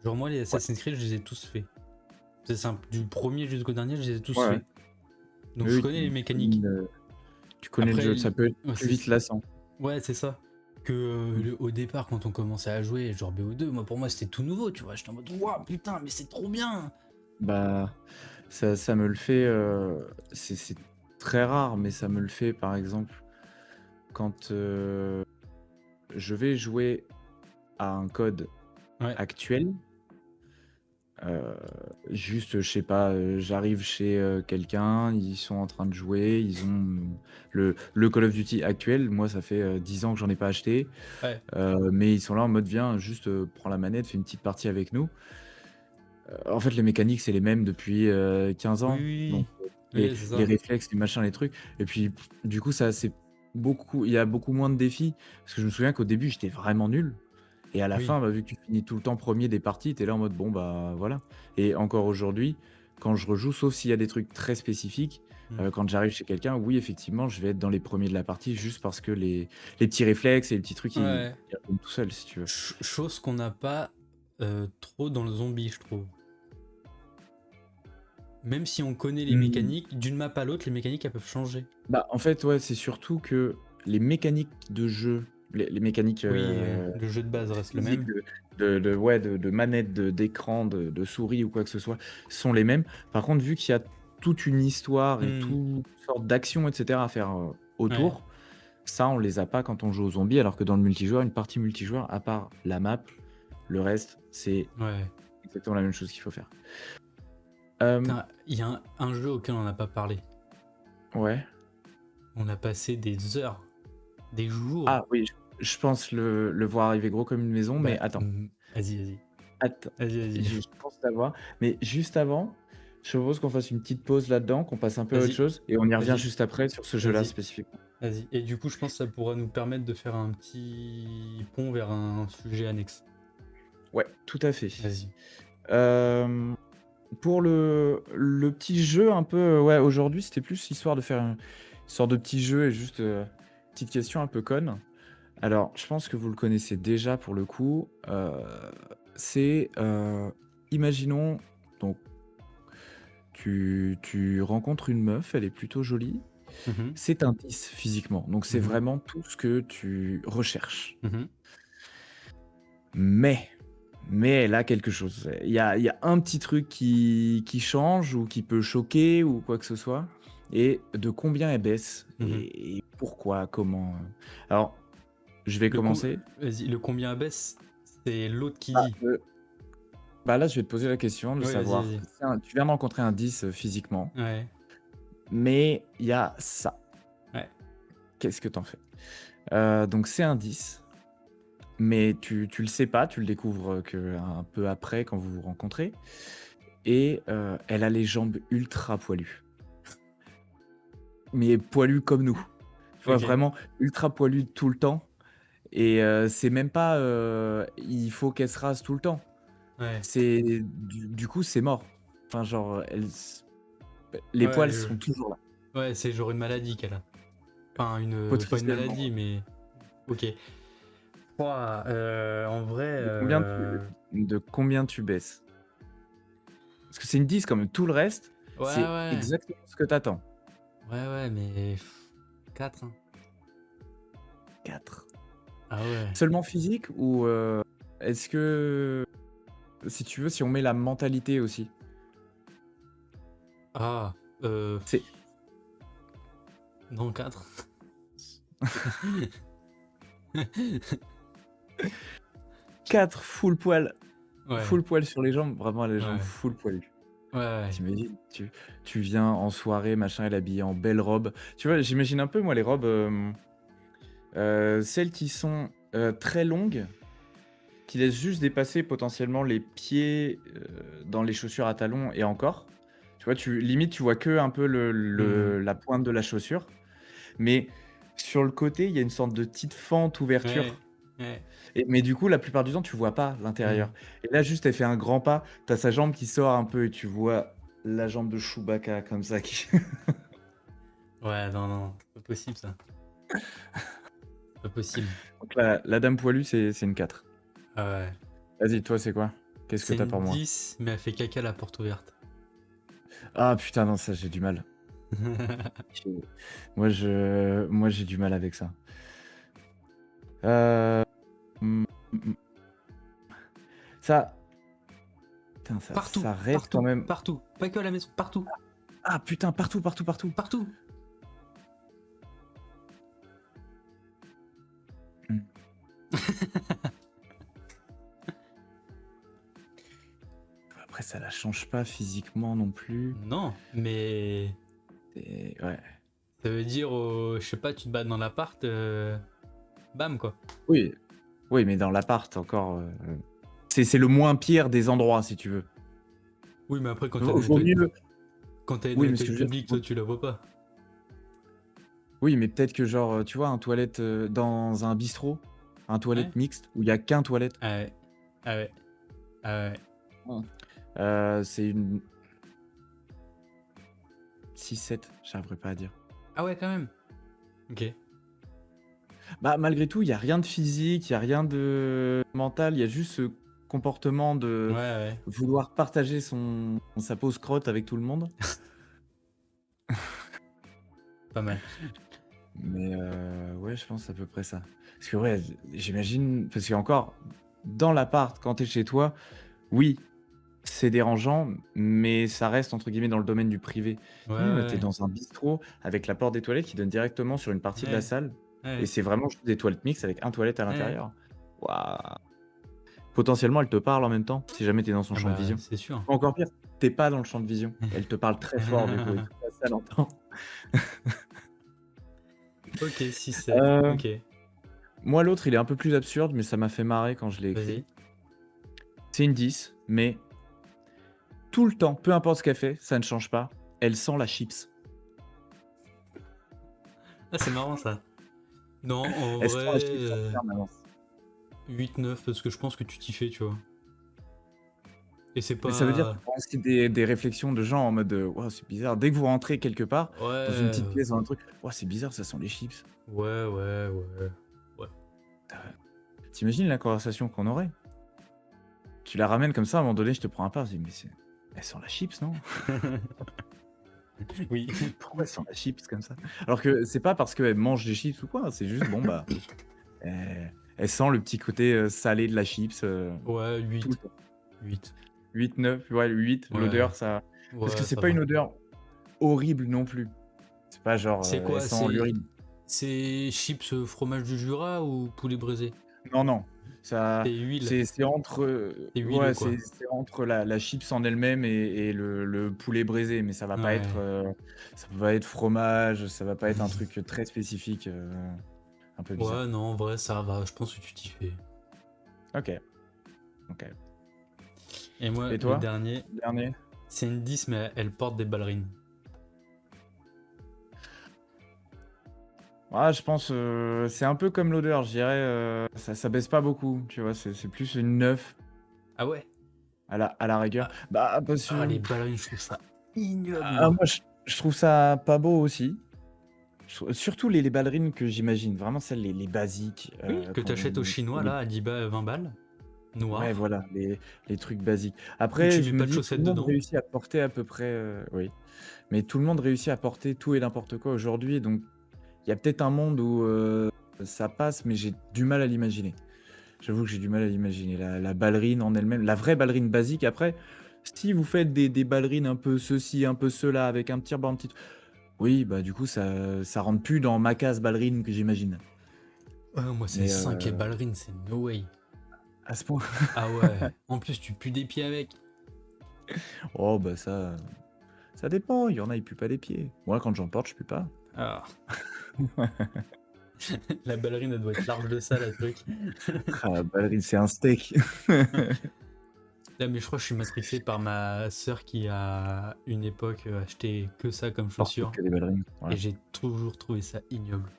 Genre moi, les Ouais, Assassin's Creed, je les ai tous faits. C'est simple, du premier jusqu'au dernier, je les ai tous ouais, ouais. faits. Donc Oui, je oui, connais les tu mécaniques. connais le jeu. Après, Ça peut être ouais, plus vite lassant. ouais, c'est ça. que au départ, quand on commençait à jouer, genre BO2, moi pour moi c'était tout nouveau, tu vois. J'étais en mode, waouh, putain, mais c'est trop bien! Bah, ça me le fait, c'est très rare, mais ça me le fait, par exemple, quand, je vais jouer à un code Ouais, actuel. Heu, Juste, je sais pas, j'arrive chez, quelqu'un, ils sont en train de jouer, ils ont, le Call of Duty actuel, moi ça fait, 10 ans que j'en ai pas acheté, ouais, mais ils sont là en mode: «Viens, juste, prends la manette, fais une petite partie avec nous». En fait, les mécaniques, c'est les mêmes depuis, 15 oui, ans, donc oui, oui, les oui, c'est les ça. réflexes, les machins, les trucs et puis, du coup, ça c'est beaucoup il y a beaucoup moins de défis. Parce que je me souviens qu'au début, j'étais vraiment nul et à la Oui. fin, bah, vu que tu finis tout le temps premier des parties, tu es là en mode: «Bon, bah, voilà» et encore aujourd'hui, quand je rejoue, sauf s'il y a des trucs très spécifiques, Hmm. quand j'arrive chez quelqu'un, oui, effectivement, je vais être dans les premiers de la partie juste parce que les petits réflexes et les petits trucs, Ouais. ils reviennent tout seuls, si tu veux. Chose qu'on n'a pas trop dans le zombie, je trouve. Même si on connaît les Mmh. mécaniques, d'une map à l'autre, les mécaniques elles peuvent changer. Bah, en fait, ouais, c'est surtout que les mécaniques de jeu, les mécaniques, Oui, le jeu de base reste le physiques même. de ouais, de manette, d'écran, de souris ou quoi que ce soit, sont les mêmes. Par contre, vu qu'il y a toute une histoire et Hmm. toutes sortes d'actions et cetera à faire, Ouais, autour, ça, on les a pas quand on joue aux zombies, alors que dans le multijoueur, une partie multijoueur, à part la map, le reste, c'est ouais. exactement la même chose qu'il faut faire. Hem, Il y a un jeu auquel on n'a pas parlé. ouais. On a passé des heures, des jours. Ah oui, je pense le voir arriver gros comme une maison, mais Bah, attends. vas-y, vas-y. Attends, Vas-y, vas-y. je pense savoir, mais juste avant, je propose qu'on fasse une petite pause là-dedans, qu'on passe un peu à autre Vas-y, chose et on y revient vas-y, juste après sur ce jeu-là vas-y, spécifiquement. vas-y. Et du coup, je pense que ça pourra nous permettre de faire un petit pont vers un sujet annexe. Ouais, tout à fait. Vas-y. Hem, pour le petit jeu un peu, ouais, aujourd'hui, c'était plus histoire de faire une sorte de petit jeu et juste, petite question un peu conne. Alors, je pense que vous le connaissez déjà pour le coup, c'est, imaginons donc tu rencontres une meuf, elle est plutôt jolie. Mhm, C'est un 10 physiquement, donc c'est mhm, vraiment tout ce que tu recherches. mhm. Mais, mais elle a quelque chose. Il y a un petit truc qui change ou qui peut choquer ou quoi que ce soit. Et de combien elle baisse Mhm. et pourquoi, comment. Alors, je vais commencer. Vas-y, le combien abaisse, c'est l'autre qui Bah, dit. là, je vais te poser la question de Ouais, vas-y, savoir. vas-y. Tu viens de rencontrer un 10 physiquement, Ouais, mais il y a ça. ouais. Qu'est-ce que t'en fais? Donc c'est un 10. Mais tu le sais pas, tu le découvres, qu'un peu après quand vous vous rencontrez et elle a les jambes ultra poilues. Mais poilues comme nous. Tu vois? Ok. Vraiment ultra poilues tout le temps et c'est même pas, il faut qu'elle se rase tout le temps. Ouais. C'est du coup, c'est mort. Enfin genre, elle s les Ouais, poils sont toujours là, ouais, c'est genre une maladie qu'elle a. Enfin, pas une potentiellement. maladie, mais. Ok. Ouah, en vrai. De combien tu baisses? Parce que c'est une 10 quand même, tout le reste, Ouais, c'est ouais. exactement ce que tu attends. Ouais, ouais, mais. 4, hein. 4. Ah ouais. Seulement physique ou, est-ce que si tu veux, si on met la mentalité aussi? Ah. Euh... C'est Non, 4. 4 Ouais, full poil sur les jambes, vraiment les jambes ouais. full poilues. Ouais, ouais. Tu tu viens en soirée, machin, elle est habillée en belle robe. Tu vois, j'imagine un peu moi les robes, celles qui sont, très longues, qui laissent juste dépasser potentiellement les pieds, dans les chaussures à talons et encore. Tu vois, limite, tu vois que un peu Hmm. la pointe de la chaussure, mais sur le côté, il y a une sorte de petite fente, Ouais, ouverture ouais. mais du coup, la plupart du temps, tu vois pas Hmm. l'intérieur et là, juste, elle fait un grand pas, tu as sa jambe qui sort un peu et tu vois la jambe de Chewbacca comme ça qui Ouais, non, non, c'est pas possible ça. C'est pas possible. donc la dame poilue, c'est une 4. Ah ouais. Vas-y, toi, c'est quoi? Qu'est-ce que C'est tu as une pour moi? 10, mais elle fait caca à la porte ouverte. Ah putain, non, ça, j'ai du mal. J'ai moi, j'ai du mal avec ça. Euh, mm, mm, Ça, putain, Partout, ça reste quand partout, même. partout. Pas que à la maison, partout, Ah putain, partout, partout, partout. partout. Mm. Après, ça la change pas physiquement non plus. Non, mais Ouais. ça veut dire, je sais pas, tu te bats dans l'appart, bam quoi. Oui, oui, mais dans l'appart encore. C'est le moins pire des endroits, si tu veux. Oui, mais après, Vaut mieux. quand t'es dans Oui, les mais ce que toilettes je veux dire, publiques, toi, tu la vois pas. oui, mais peut-être que genre, tu vois, un toilette dans un bistrot, un Ouais. toilette mixte où il y a qu'un toilette. Ah ouais. Ah ouais. Ah ouais. C'est une 6-7, j'arriverai pas à dire. Ah ouais, quand même. Ok. Bah, malgré tout, il y a rien de physique, il y a rien de mental, il y a juste ce comportement Ouais, de ouais. vouloir partager sa pause crotte avec tout le monde. Pas mal. Mais ouais, je pense à peu près ça. Parce que ouais, j'imagine, parce qu'encore, dans l'appart, quand t'es chez toi, oui, c'est dérangeant, mais ça reste entre guillemets dans le domaine du privé. Ouais, Imagine, t'es ouais. dans un bistrot avec la porte des toilettes qui donne directement sur une partie de la Ouais. salle, et Ouais. c'est vraiment juste des toilettes mixtes avec un toilette à Ouais. l'intérieur. Waouh. Potentiellement, elle te parle en même temps, si jamais t'es dans son Ah champ de bah, vision. c'est sûr. Ou encore pire, t'es pas dans le champ de vision, elle te parle très fort du coup, et toute la salle entend. Ok, 6-7. Euh, Ok. Moi, l'autre, il est un peu plus absurde, mais ça m'a fait marrer quand je l'ai écrit. Vas-y. C'est une 10, mais tout le temps, peu importe ce qu'elle fait, ça ne change pas. Elle sent la chips. Ah, c'est marrant ça. Non, en Elle sent la vrai, chips en permanence. 8-9 parce que je pense que tu t'y fais, tu vois. Et c'est Mais ça veut dire que pas. tu prends aussi des réflexions de gens en mode Ouah, c'est bizarre. Dès que vous rentrez quelque part, dans une Ouais. petite pièce, dans un truc, Ouah, c'est bizarre, ça sent les chips. Ouais, ouais, ouais. Euh, T'imagines la conversation qu'on aurait? Tu la ramènes comme ça, à un moment donné, je te prends un pas, je dis, mais elle sent la chips, non? Oui. Pourquoi elle sent la chips comme ça? Alors que c'est pas parce qu'elle mange des chips ou quoi, hein, c'est juste, bon, bah, elle sent le petit côté salé de la chips Ouais, tout le 8. temps. 8. 8, 9, ouais, 8, Ouais. l'odeur, ça. Parce que Ouais, c'est ça pas une va. odeur horrible non plus. C'est pas genre, C'est elle quoi? sent l'urine. C'est chips fromage du Jura ou poulet braisé? Non, non. Ça, C'est huile. c'est entre, C'est huileux, ouais, quoi. c'est entre la chips en elle-même et le poulet braisé, mais ça va pas être, Ouais. ça va pas être fromage, ça va pas être un truc très spécifique, un peu bizarre. Ouais, non, en vrai, ça va. Je pense que tu t'y fais. Ok, ok. Et moi, Et le toi, dernier, dernier? c'est une 10, mais elle porte des ballerines. Ah, je pense, c'est un peu comme l'odeur, je dirais, ça baisse pas beaucoup, tu vois, c'est plus une 9 Ah ouais? à la rigueur. Ah, Bah, parce ah, que, les ballerines, je trouve ça ignoble, ah, moi. moi, je trouve ça pas beau aussi. Surtout les ballerines que j'imagine, vraiment celles les basiques. Oui, que t'achètes au chinois, là, à 10 20 balles. Ouais, Noir. voilà, les trucs basiques. Où tu Après, mets je me pas de dis, tout chaussettes le monde dedans. réussit à porter à peu près. Oui, mais tout le monde réussit à porter tout et n'importe quoi aujourd'hui. Donc, il y a peut-être un monde où ça passe, mais j'ai du mal à l'imaginer. J'avoue que j'ai du mal à l'imaginer. La ballerine en elle-même, la vraie ballerine basique. Après, si vous faites des ballerines un peu ceci, un peu cela, avec un petit ruban, un petit. Oui, bah du coup, ça rentre plus dans ma case ballerine que j'imagine. Ah, moi, c'est Mais 5 et ballerines, c'est no way. à ce point. Ah ouais. En plus, tu pues des pieds avec. Oh, bah ça dépend. Il y en a, ils puent pas des pieds. Moi, quand j'en porte, je pue pas. Ah. La ballerine, elle doit être large de ça, la truc. Ah, la ballerine, c'est un steak. Là, mais je crois que je suis matrixé par ma sœur qui a une époque acheté que ça comme Porte chaussure. que des ballerines. Et Ouais. j'ai toujours trouvé ça ignoble.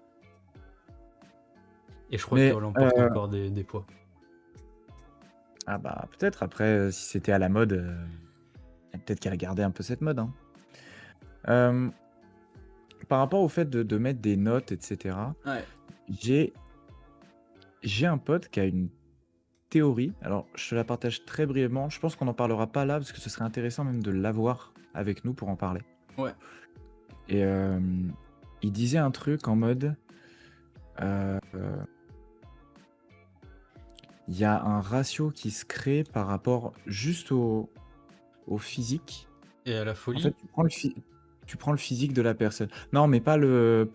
Et je crois Mais qu'elle emporte encore des poids. ah bah peut-être après, si c'était à la mode, peut-être qu'elle a gardé un peu cette mode, hein. Par rapport au fait de mettre des notes, etc., Ouais. j'ai un pote qui a une théorie. Alors, je te la partage très brièvement. Je pense qu'on n'en parlera pas là parce que ce serait intéressant même de l'avoir avec nous pour en parler. Ouais. Et il disait un truc en mode, il y a un ratio qui se crée par rapport juste au physique. Et à la En fait, folie? tu prends le physique de la personne. Non, mais pas le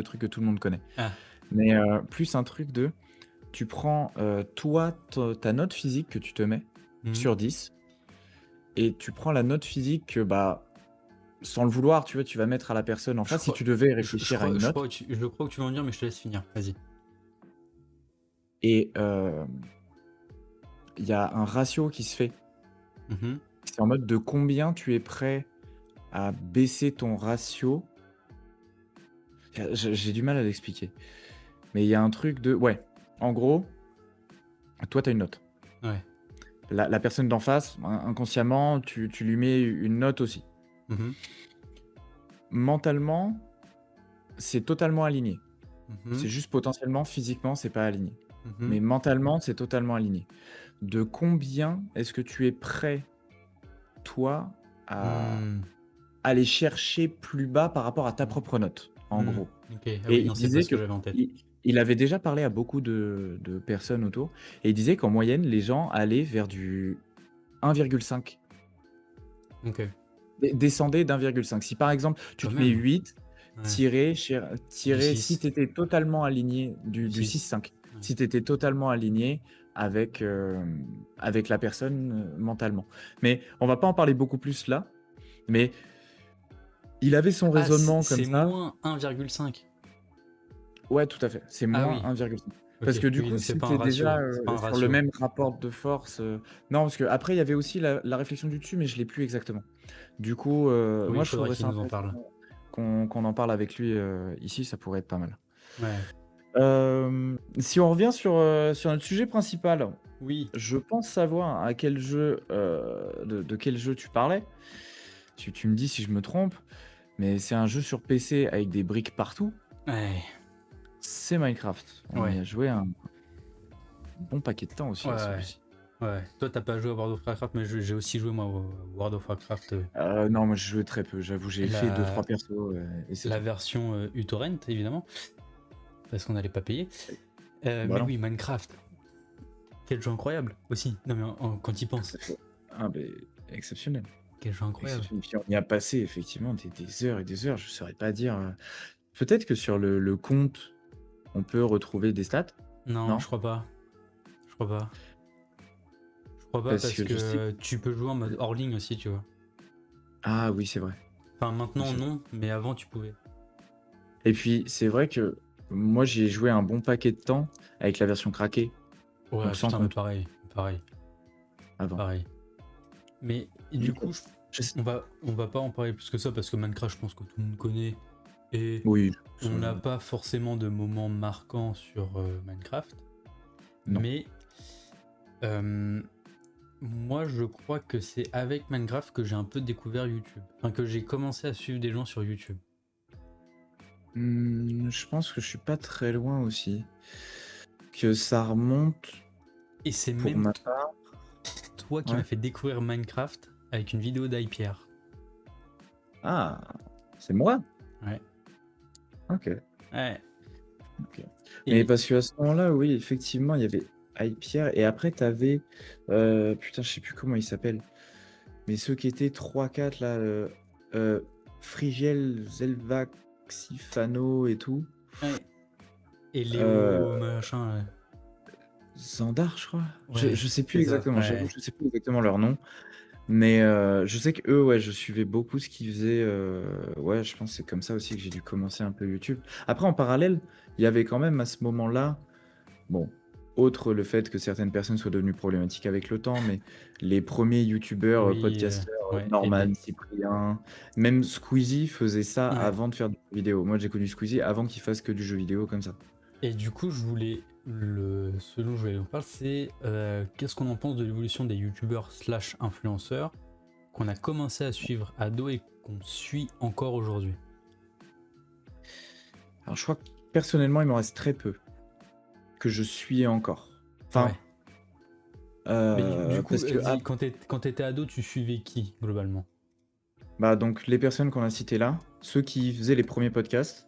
truc que tout le monde connaît. Ah. Mais plus un truc de, tu prends toi, ta note physique que tu te mets Mhm. sur 10, et tu prends la note physique que, bah, sans le vouloir, tu vois, tu vas mettre à la personne en Je face si crois, tu devais je réfléchir à crois, une je note. crois je crois que tu vas en dire, mais je te laisse finir. Vas-y. Et il y a un ratio qui se fait. Mhm. C'est en mode de combien tu es prêt à baisser ton ratio. J'ai du mal à l'expliquer. Mais il y a un truc de... Ouais, en gros, toi, tu as une note. Ouais. La personne d'en face, inconsciemment, tu lui mets une note aussi. Mhm. Mentalement, c'est totalement aligné. Mhm. C'est juste potentiellement, physiquement, c'est pas aligné. Mhm. Mais mentalement, c'est totalement aligné. De combien est-ce que tu es prêt, toi, à Hmm. aller chercher plus bas par rapport à ta propre note, en Hmm. gros? Ok. Ah Et oui, il non, c'est pas disait ce que que j'avais en tête. il avait déjà parlé à beaucoup de personnes autour, et il disait qu'en moyenne, les gens allaient vers du 1,5. Ok. Descendaient d'1,5. Si par exemple, tu Quand te mets même. 8, Ouais. tirer, Du si 6. tu étais totalement aligné, Du du 6. 6,5, Ouais. si tu étais totalement aligné avec la personne mentalement. Mais on va pas en parler beaucoup plus là, mais il avait son Ah, raisonnement comme c'est ça. moins 1,5. Ouais, tout à fait. C'est Ah moins oui. 1,5. Ok. Parce que du Oui, coup, donc c'est si pas tu un es déjà ratio. C'est pas un sur le ratio. même rapport de force. Non, parce qu'après, il y avait aussi la réflexion du dessus, mais je l'ai plus exactement. Du coup, Oui, moi, il je faudrait trouverais qu'il ça nous en parle. intéressant qu'on en parle avec lui ici, ça pourrait être pas mal. Ouais. Si on revient sur notre sujet principal, Oui. je pense savoir à quel jeu, de quel jeu tu parlais. Tu me dis si je me trompe, mais c'est un jeu sur PC avec des briques partout. Ouais. C'est Minecraft. On y Ouais. a joué un bon paquet de temps aussi Ouais. à Ouais. celui-ci. Ouais. Toi, t'as pas joué à World of Warcraft, mais j'ai aussi joué moi au World of Warcraft. Non, moi j'ai joué très peu, j'avoue, j'ai fait 2-3 La, persos et c'est la tout. version uTorrent, évidemment, parce qu'on n'allait pas payer. Bah Mais non, oui, Minecraft. Quel jeu incroyable aussi. Non, mais quand il tout pense. à fait. Ah, mais exceptionnel. Quel jeu incroyable. Exceptionnel. Puis on y a passé effectivement des heures et des heures, je saurais pas dire. Peut-être que sur le compte, on peut retrouver des stats, Non, non? je crois pas. Je crois pas. Je crois pas Parce parce que je sais. que tu peux jouer en mode hors ligne aussi, tu vois. Ah oui, c'est vrai. Enfin, Oui, maintenant, c'est vrai. non, mais avant, tu pouvais. Et puis c'est vrai que moi j'y ai joué un bon paquet de temps avec la version craquée, Ouais, donc sans putain, mais compte pareil. Pareil. avant. Pareil. Mais Du du coup, coup, je sais- on va pas en parler plus que ça parce que Minecraft, je pense que tout le monde connaît. Et oui, on n'a pas forcément de moments marquants sur Minecraft. non. Mais moi, je crois que c'est avec Minecraft que j'ai un peu découvert YouTube. Enfin, que j'ai commencé à suivre des gens sur YouTube. Je pense que je suis pas très loin aussi. Que ça remonte Et c'est pour même ma part. toi qui m'as Ouais. fait découvrir Minecraft avec une vidéo d'Hypierre. Ah, c'est moi? Ouais. Ok. Ouais. Ok. Mais Et parce qu'à ce moment-là, oui, effectivement, il y avait Hypierre. Et après, t'avais. Putain, je sais plus comment il s'appelle. Mais ceux qui étaient 3-4 là. Euh, Frigiel, Zelvaxifano et tout. ouais. Et Euh, Léo machin. Zandar, je crois. Ouais, Je sais plus c'est ça. exactement. J'avoue, Ouais. je sais plus exactement leur nom. Mais je sais que eux, ouais, je suivais beaucoup ce qu'ils faisaient. Ouais, je pense que c'est comme ça aussi que j'ai dû commencer un peu YouTube. Après, en parallèle, il y avait quand même à ce moment-là, bon, outre le fait que certaines personnes soient devenues problématiques avec le temps, mais les premiers YouTubeurs, Oui. podcasteurs, Ouais. Et Norman, ben. Cyprien, même Squeezie faisait ça Ouais. avant de faire du jeu vidéo. Moi, j'ai connu Squeezie avant qu'il fasse que du jeu vidéo comme ça. Et du coup, ce dont je voulais vous parler, c'est qu'est-ce qu'on en pense de l'évolution des youtubeurs slash influenceurs qu'on a commencé à suivre ado et qu'on suit encore aujourd'hui. Alors, je crois que personnellement, il m'en reste très peu que je suis encore. Ouais. Enfin, Mais du coup, parce que quand t'étais ado, tu suivais qui globalement? bah, donc les personnes qu'on a citées là, ceux qui faisaient les premiers podcasts,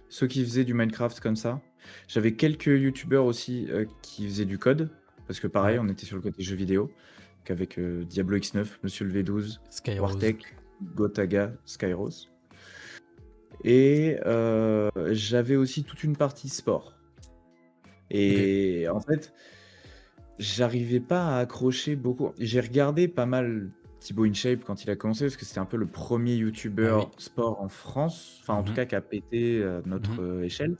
ceux qui faisaient du Minecraft comme ça. J'avais quelques youtubeurs aussi qui faisaient du code. parce que pareil, Ouais. on était sur le côté jeux vidéo, qu'avec Diablo X9, Monsieur le V12, Skyrose. Wartech, Gotaga, Skyros. Et j'avais aussi toute une partie sport. Et en fait, j'arrivais pas à accrocher beaucoup. J'ai regardé pas mal Thibaut InShape quand il a commencé, parce que c'était un peu le premier Bah YouTuber oui. sport en France, enfin en tout Mhm. cas qui a pété notre Mhm. échelle.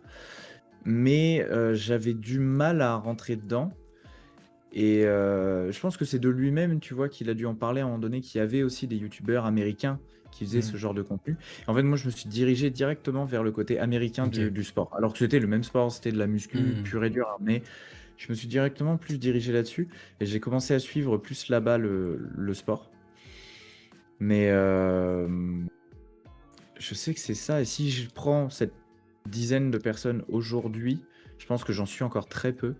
Mais j'avais du mal à rentrer dedans. Et je pense que c'est de lui-même, tu vois, qu'il a dû en parler à un moment donné, qu'il y avait aussi des youtubeurs américains qui faisaient ce Mhm. genre de contenu. En fait, moi, je me suis dirigé directement vers le côté américain Ok. du sport. Alors que c'était le même sport, c'était de la muscu Mhm. pure et dure, hein, mais je me suis directement plus dirigé là-dessus et j'ai commencé à suivre plus là-bas le sport. Mais je sais que c'est ça. Et si je prends cette dizaine de personnes aujourd'hui, je pense que j'en suis encore très peu.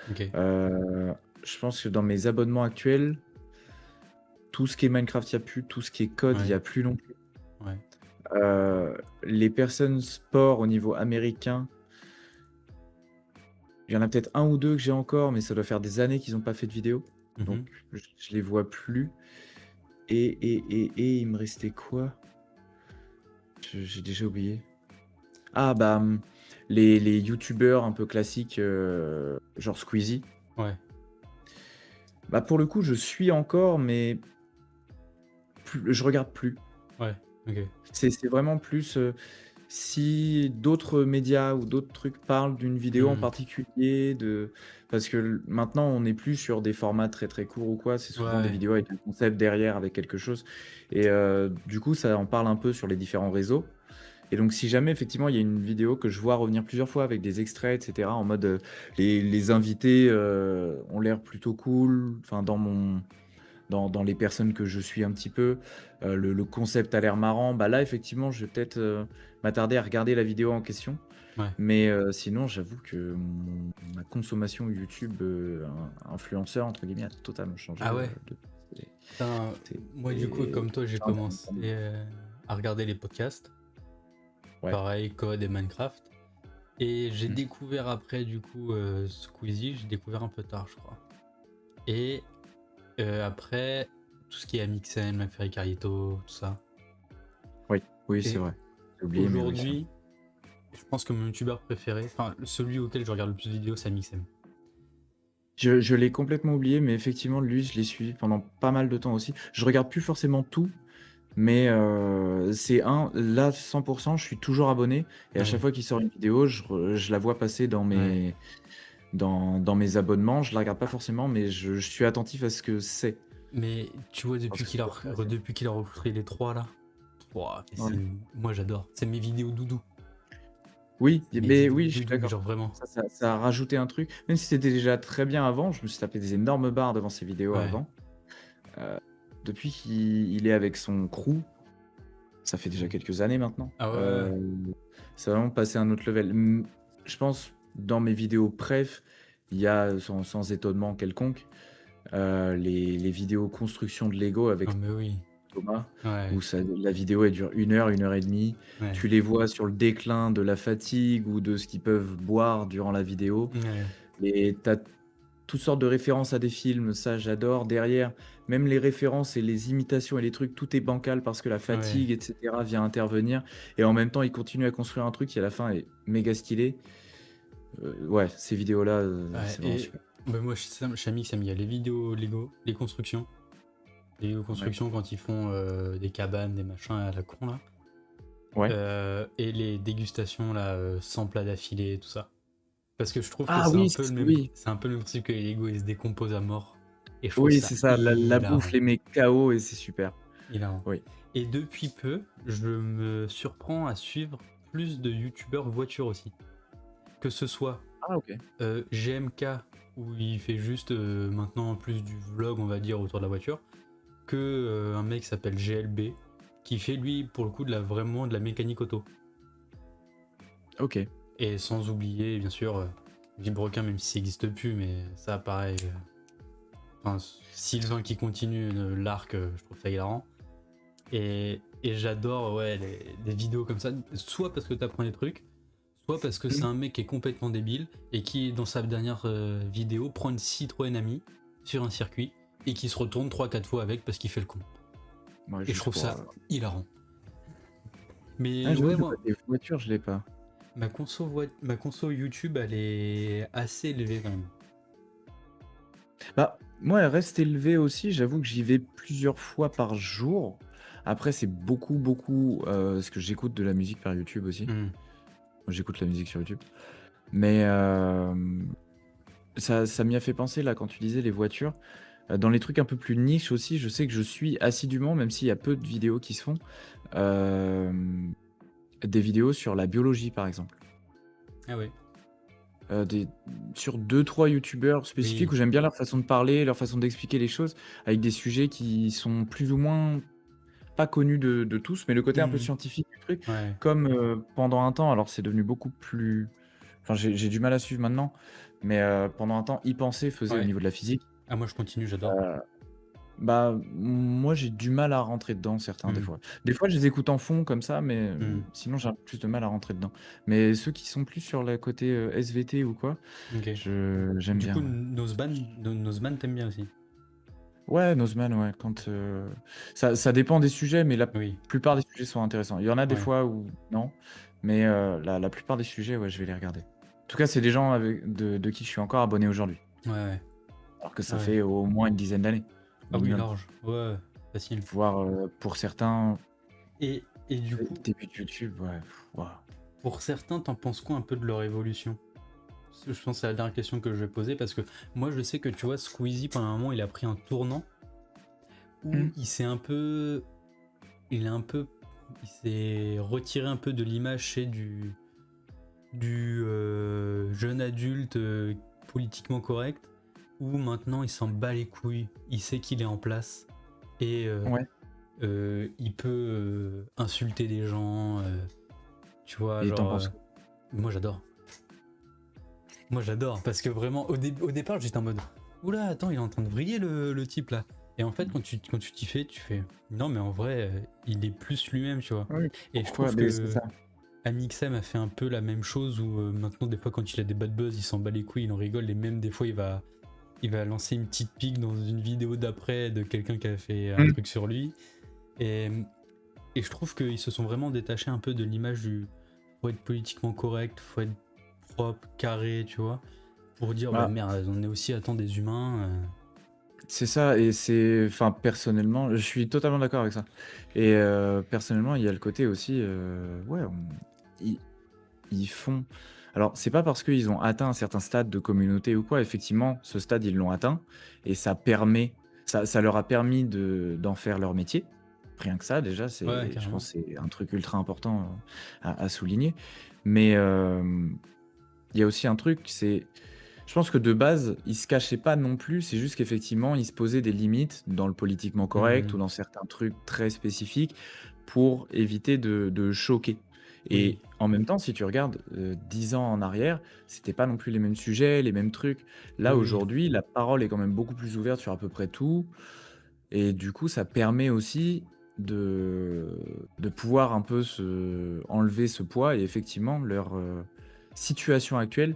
Ok. Je pense que dans mes abonnements actuels, tout ce qui est Minecraft, il n'y a plus. Tout ce qui est code, il n'y Ouais. a plus non plus. Ouais. Les personnes sport au niveau américain, il y en a peut-être un ou deux que j'ai encore, mais ça doit faire des années qu'ils n'ont pas fait de vidéo. Donc, Mhm. je les vois plus. Et il me restait quoi? J'ai déjà oublié. Ah, bah, les youtubeurs un peu classiques, genre Squeezie. Ouais. Bah, pour le coup, je suis encore, mais je regarde plus. Ouais. Ok. C'est vraiment plus si d'autres médias ou d'autres trucs parlent d'une vidéo en Mhm. particulier, parce que maintenant on n'est plus sur des formats très très courts ou quoi, c'est souvent des Ouais. vidéos avec un concept derrière, avec quelque chose. Et du coup, ça en parle un peu sur les différents réseaux. Et donc, si jamais effectivement il y a une vidéo que je vois revenir plusieurs fois avec des extraits, etc., en mode les invités ont l'air plutôt cool, enfin, dans les personnes que je suis un petit peu, le concept a l'air marrant, bah là, effectivement, je vais peut-être m'attarder à regarder la vidéo en question. Ouais. Mais sinon, j'avoue que ma consommation YouTube influenceur, entre guillemets, a totalement changé. Ah ouais. C'est- Putain, moi du coup, c'est- comme toi, j'ai c'est un commencé temps. à regarder les podcasts. Ouais. Pareil, Code et Minecraft. Et j'ai Mm. découvert après du coup Squeezie, j'ai découvert un peu tard je crois. Et après, tout ce qui est Amixem, McFly Carito, tout ça. Oui, oui, c'est Et vrai. J'ai oublié, mais oui, c'est vrai. aujourd'hui, je pense que mon youtubeur préféré, enfin celui auquel je regarde le plus de vidéos, c'est Amixem. Je l'ai complètement oublié, mais effectivement, lui, je l'ai suivi pendant pas mal de temps aussi. Je regarde plus forcément tout, mais là, 100%, je suis toujours abonné. Et à chaque Ouais, fois qu'il sort une vidéo, je la vois passer dans ouais. mes abonnements. Je la regarde pas forcément, mais je suis attentif à ce que c'est. Mais tu vois, Parce depuis que qu'il a, c'est intéressant. depuis qu'il a recruté les trois là, ouah, mais Ouais. moi j'adore. C'est mes vidéos doudou. Oui, C'est mes mais vidéos oui, je suis doudou, mais d'accord. genre vraiment. Ça a rajouté un truc. Même si c'était déjà très bien avant, je me suis tapé des énormes barres devant ces vidéos Ouais. avant. Depuis qu'il est avec son crew, ça fait déjà quelques années maintenant. Ah ouais, C'est vraiment passé à un autre level. Je pense, dans mes vidéos préf, il y a, sans étonnement quelconque, les vidéos construction de Lego avec non mais oui. Thomas, Ouais, où la vidéo elle dure 1 heure et demie. ouais, Tu les vois sur le déclin de la fatigue ou de ce qu'ils peuvent boire durant la vidéo. ouais, Et tu as toutes sortes de références à des films, ça j'adore. Derrière, même les références et les imitations et les trucs, tout est bancal parce que la ouais. fatigue, etc., vient intervenir. Et en même temps, ils continuent à construire un truc qui à la fin est méga stylé. Ouais, ces vidéos-là, Ouais, c'est vraiment et super. bah, moi, chez Amixem, il y a les vidéos Lego, les constructions. Les vidéos Ouais. constructions quand ils font des cabanes, des machins à la con là. Ouais. Et les dégustations là, sans plat d'affilée, tout ça. Parce que je trouve que Ah oui, oui. c'est un peu le même principe que les Lego, ils se décomposent à mort. Et je trouve Oui, ça c'est ça. La bouffe hilarant. les met KO et c'est super. Hilarant. Oui. Et depuis peu, je me surprends à suivre plus de youtubeurs voitures aussi. Que ce soit Ah, ok. GMK, où il fait juste maintenant plus du vlog, on va dire, autour de la voiture, que un mec qui s'appelle GLB, qui fait lui, pour le coup, vraiment de la mécanique auto. Ok. Et sans oublier, bien sûr, Vibrequin, même si ça n'existe plus, mais ça, pareil. Enfin, Sylvain qui continue l'arc, je trouve ça hilarant. Et j'adore ouais, les vidéos comme ça, soit parce que tu apprends des trucs, soit parce que c'est Mmh. un mec qui est complètement débile et qui, dans sa dernière vidéo, prend une Citroën Ami sur un circuit et qui se retourne 3-4 fois avec parce qu'il fait le con. Ouais, Et je juste trouve pour, ça hilarant. ah Mais j'avoue ouais, le moi, côté voiture, je l'ai pas. ma conso YouTube, elle est assez élevée quand même. Bah, moi, elle reste élevée aussi, j'avoue que j'y vais plusieurs fois par jour. Après, c'est beaucoup, beaucoup, parce que j'écoute de la musique par YouTube aussi. Hmm. Moi, j'écoute la musique sur YouTube. Mais, ça m'y a fait penser là quand tu disais les voitures. Dans les trucs un peu plus niche aussi, je sais que je suis assidûment, même s'il y a peu de vidéos qui se font, hem, des vidéos sur la biologie, par exemple. Ah ouais, Des sur deux trois youtubeurs spécifiques oui. où j'aime bien leur façon de parler, leur façon d'expliquer les choses, avec des sujets qui sont plus ou moins pas connus de tous, mais le côté un peu Hmm. scientifique du truc, Ouais. comme, pendant un temps, alors c'est devenu beaucoup plus enfin j'ai du mal à suivre maintenant, mais, pendant un temps, Y Penser faisait au Ouais. niveau de la physique. Ah, moi je continue, j'adore. Bah, moi, j'ai du mal à rentrer dedans certains des Hmm. fois. Des fois, je les écoute en fond comme ça, mais, Hmm. sinon j'ai un peu plus de mal à rentrer dedans. Mais ceux qui sont plus sur le côté, SVT ou quoi, Ok. j'aime Du bien, coup, ouais. Nozman, t'aimes bien aussi? Ouais, Nozman, ouais, quand, ça dépend des sujets, mais la Oui. plupart des sujets sont intéressants. Il y en a des Ouais. fois où non, mais, la plupart des sujets, ouais, je vais les regarder. En tout cas, c'est des gens avec de qui je suis encore abonné aujourd'hui, Ouais, ouais. alors que ça Ouais. fait au moins une dizaine d'années, Ah oui, minimum. large. Ouais, facile. Voire, pour certains, Et du coup, début de YouTube, ouais, waouh. pour certains, t'en penses quoi un peu de leur évolution? Je pense que c'est la dernière question que je vais poser parce que moi je sais que tu vois, Squeezie pendant un moment il a pris un tournant où Mmh. il s'est un peu. Il est un peu. Il s'est retiré un peu de l'image chez du jeune adulte politiquement correct où maintenant il s'en bat les couilles, il sait qu'il est en place et Ouais. il peut insulter des gens, tu vois, Et tu en genre. penses quoi? Moi j'adore. Moi j'adore parce que vraiment au départ j'étais en mode oula attends il est en train de vriller le type là et en fait quand tu t'y fais tu fais non mais en vrai il est plus lui-même tu vois Oui, et je pourquoi? trouve Mais c'est que ça. Amixem a fait un peu la même chose où maintenant des fois quand il a des bad buzz il s'en bat les couilles il en rigole et même des fois il va lancer une petite pique dans une vidéo d'après de quelqu'un qui a fait un Mmh. truc sur lui et, et je trouve qu'ils se sont vraiment détachés un peu de l'image du faut être politiquement correct, faut être propre, carré, tu vois, pour dire bah Bah, merde, on est aussi à temps des humains. c'est ça et c'est enfin, personnellement, je suis totalement d'accord avec ça et personnellement, il y a le côté aussi, ouais, ils ils font alors c'est pas parce qu'ils ont atteint un certain stade de communauté ou quoi, effectivement, ce stade, ils l'ont atteint et ça leur a permis d'en faire leur métier. Rien que ça déjà, Ouais, c'est je carrément. pense que c'est un truc ultra important, à souligner mais il y a aussi un truc, c'est je pense que de base, ils se cachaient pas non plus, c'est juste qu'effectivement, ils se posaient des limites dans le politiquement correct ou Hmm, dans certains trucs très spécifiques pour éviter de choquer. oui, Et en même temps, si tu regardes 10 ans en arrière, c'était pas non plus les mêmes sujets, les mêmes trucs. oui, Là, oui, aujourd'hui, la parole est quand même beaucoup plus ouverte sur à peu près tout. Et du coup, ça permet aussi de pouvoir un peu enlever ce poids. Et effectivement, leur situation actuelle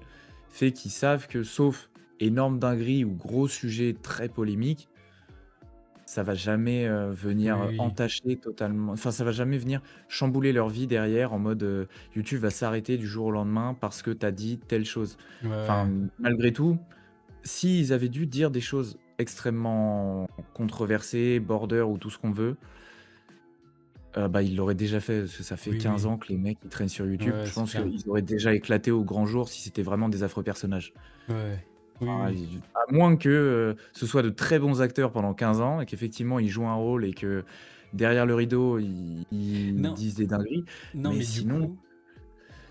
fait qu'ils savent que, sauf énorme dinguerie ou gros sujet très polémique, ça va jamais oui, venir oui. entacher totalement. Enfin, ça va jamais venir chambouler leur vie derrière en mode YouTube va s'arrêter du jour au lendemain parce que tu as dit telle chose. Ouais, Enfin, ouais, malgré tout, s'ils avaient dû dire des choses extrêmement controversées, border ou tout ce qu'on veut, bah, ils l'auraient déjà fait, parce que ça fait oui, 15 oui, ans que les mecs, ils traînent sur YouTube. ouais, Je c'est pense clair. qu'ils auraient déjà éclaté au grand jour si c'était vraiment des affreux personnages. Ouais, oui, Enfin, oui, ils à moins que, ce soit de très bons acteurs pendant 15 ans et qu'effectivement ils jouent un rôle et que derrière le rideau, ils non, disent des dingueries. non, Mais mais du sinon coup,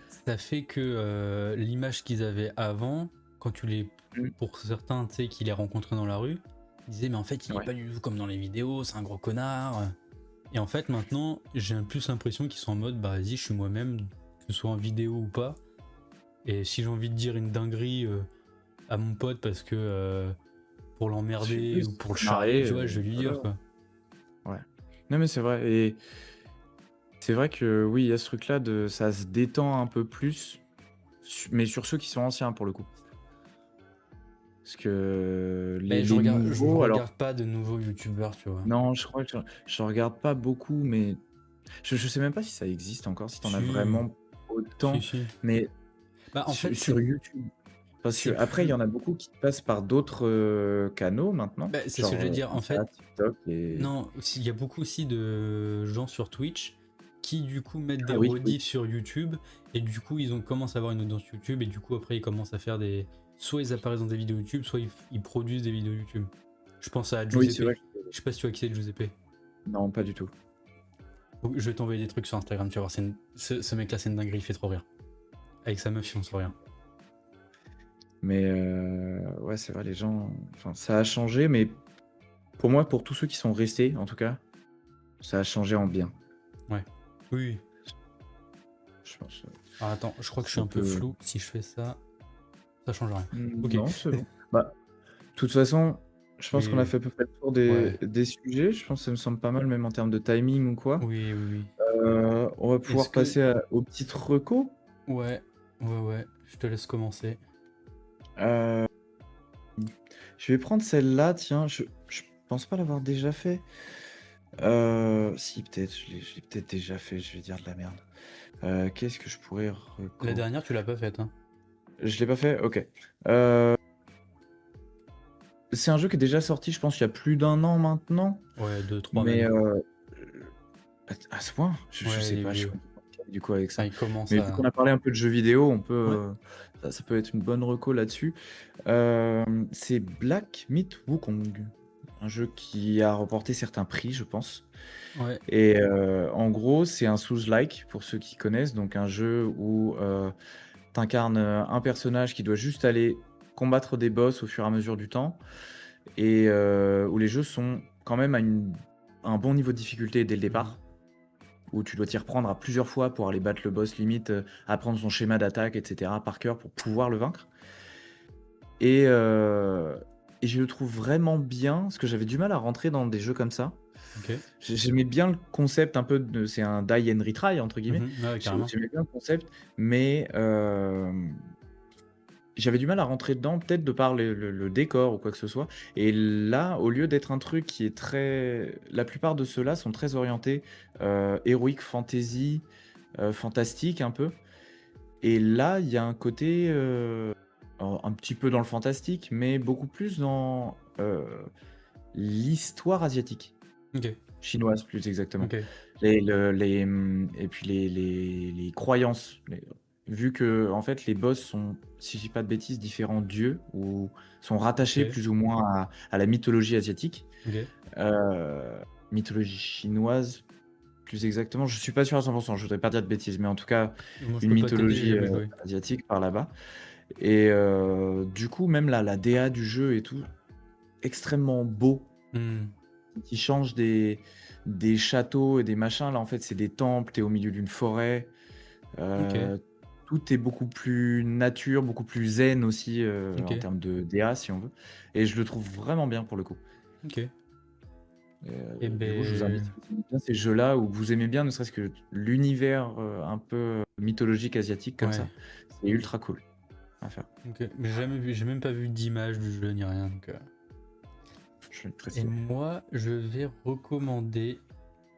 ça fait que l'image qu'ils avaient avant, quand tu les, mmh, pour certains, tu sais, qui les rencontraient dans la rue, ils disaient mais en fait il est ouais, pas du tout comme dans les vidéos, c'est un gros connard. Et en fait, maintenant, j'ai plus l'impression qu'ils sont en mode, bah vas-y, je suis moi-même, que ce soit en vidéo ou pas. Et si j'ai envie de dire une dinguerie à mon pote parce que pour l'emmerder oui, ou ça pour le fait charrier, marrer, tu vois, je vais lui voilà, dire quoi. ouais. Non, mais c'est vrai et c'est vrai que oui, il y a ce truc-là de ça se détend un peu plus. Mais sur ceux qui sont anciens pour le coup. Parce que Mais je les regarde nouveaux, alors pas de nouveaux youtubeurs, tu vois. non, je crois que je regarde pas beaucoup, mais je sais même pas si ça existe encore, si tu en as Si, vraiment si, autant, si. mais Bah, en fait, sur YouTube. Parce c'est qu'après, il y plus. en a beaucoup qui passent par d'autres canaux maintenant, Bah, c'est ce que genre je veux dire. En Insta, fait, TikTok et. non, il y a beaucoup aussi de gens sur Twitch qui, du coup, mettent des Ah oui, oui. rediffs sur YouTube. Et du coup, ils commencent à avoir une audience YouTube. Et du coup, après, ils commencent à faire des. Soit ils apparaissent dans des vidéos YouTube, soit ils produisent des vidéos YouTube. Je pense à Oui, c'est Giuseppe. vrai. Je sais pas si tu vois qui c'est Giuseppe. Non, pas du tout. Je vais t'envoyer des trucs sur Instagram, tu vas voir. Ce mec-là, c'est une dinguerie, il fait trop rire. Avec sa meuf, ils font trop rien. Mais ouais, c'est vrai, les gens. Enfin, ça a changé, mais pour moi, pour tous ceux qui sont restés, en tout cas, ça a changé en bien. Ouais. Oui. Je pense. Alors attends, je crois que je suis Ça un peu peut. flou. Si je fais ça, ça change rien. Ok. Non, c'est bon. Bah, de toute façon, je pense qu'on a Oui. fait à peu près le tour Ouais. des sujets. Je pense que ça me semble pas mal, même en termes de timing ou quoi. Oui, oui, oui. On va Est-ce pouvoir que. passer aux petites recos. Ouais. Ouais, ouais. Je te laisse commencer. Euh, je vais prendre celle-là, tiens. Je pense pas l'avoir déjà fait. Si, peut-être. Je l'ai peut-être déjà fait. Je vais dire de la merde. Qu'est-ce que je pourrais La reco? dernière, tu l'as pas faite, hein. Je l'ai pas fait? Ok. C'est un jeu qui est déjà sorti, je pense, il y a plus d'un an maintenant. Ouais, 2, 3 Mais même. à ce point, je Ouais, sais il est pas, je suis vieux. complètement calé du coup avec Ah, ça. il commence Mais vu à. qu'on a parlé un peu de jeux vidéo, on peut, Ouais. ça peut être une bonne reco là-dessus. C'est Black Myth Wukong, un jeu qui a remporté certains prix, je pense. Ouais. Et en gros, c'est un Souls-like pour ceux qui connaissent, donc un jeu où tu incarnes un personnage qui doit juste aller combattre des boss au fur et à mesure du temps, et où les jeux sont quand même à un bon niveau de difficulté dès le départ, où tu dois t'y reprendre à plusieurs fois pour aller battre le boss, limite apprendre son schéma d'attaque, etc. par cœur pour pouvoir le vaincre. Et je le trouve vraiment bien, parce que j'avais du mal à rentrer dans des jeux comme ça. Ok. J'aimais bien le concept un peu c'est un die and retry entre guillemets. Ouais, carrément. J'aimais bien le concept, mais j'avais du mal à rentrer dedans, peut-être de par le décor ou quoi que ce soit. Et là, au lieu d'être un truc qui est très, la plupart de ceux-là sont très orientés heroic fantasy, fantastique un peu. Et là, il y a un côté un petit peu dans le fantastique, mais beaucoup plus dans l'histoire asiatique. Ok. Chinoise, plus exactement. Ok. Et puis les croyances. Vu que en fait, les boss sont, si je dis pas de bêtises, différents dieux ou sont rattachés Ok. plus ou moins à la mythologie asiatique. Ok. Mythologie chinoise, plus exactement. Je suis pas sûr à 100%, je voudrais pas dire de bêtises, mais en tout cas, Moi, je une peux pas t'aider, j'ai mythologie jamais joué. asiatique par là-bas. Et du coup, même la DA du jeu et tout, extrêmement beau, qui change des châteaux et des machins. Là, en fait, c'est des temples, t'es au milieu d'une forêt. Ok. Tout est beaucoup plus nature, beaucoup plus zen aussi Ok. en termes de DA, si on veut. Et je le trouve vraiment bien pour le coup. Ok. Et Du coup, je vous invite, ben. si vous aimez bien ces jeux-là, ou que vous aimez bien ne serait-ce que l'univers un peu mythologique asiatique comme Ouais. ça, c'est ultra cool à faire. Ok. Mais j'ai jamais vu, j'ai même pas vu d'image du jeu ni rien. Donc, Je suis très Et stylé. moi, je vais recommander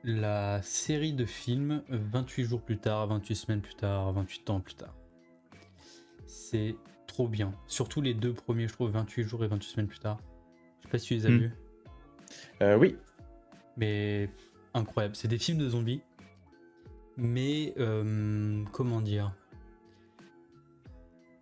la série de films 28 jours plus tard, 28 semaines plus tard, 28 ans plus tard. C'est trop bien. Surtout les deux premiers, je trouve, 28 jours et 28 semaines plus tard. Je sais pas si tu les as vus, Oui. mais incroyable. C'est des films de zombies, mais comment dire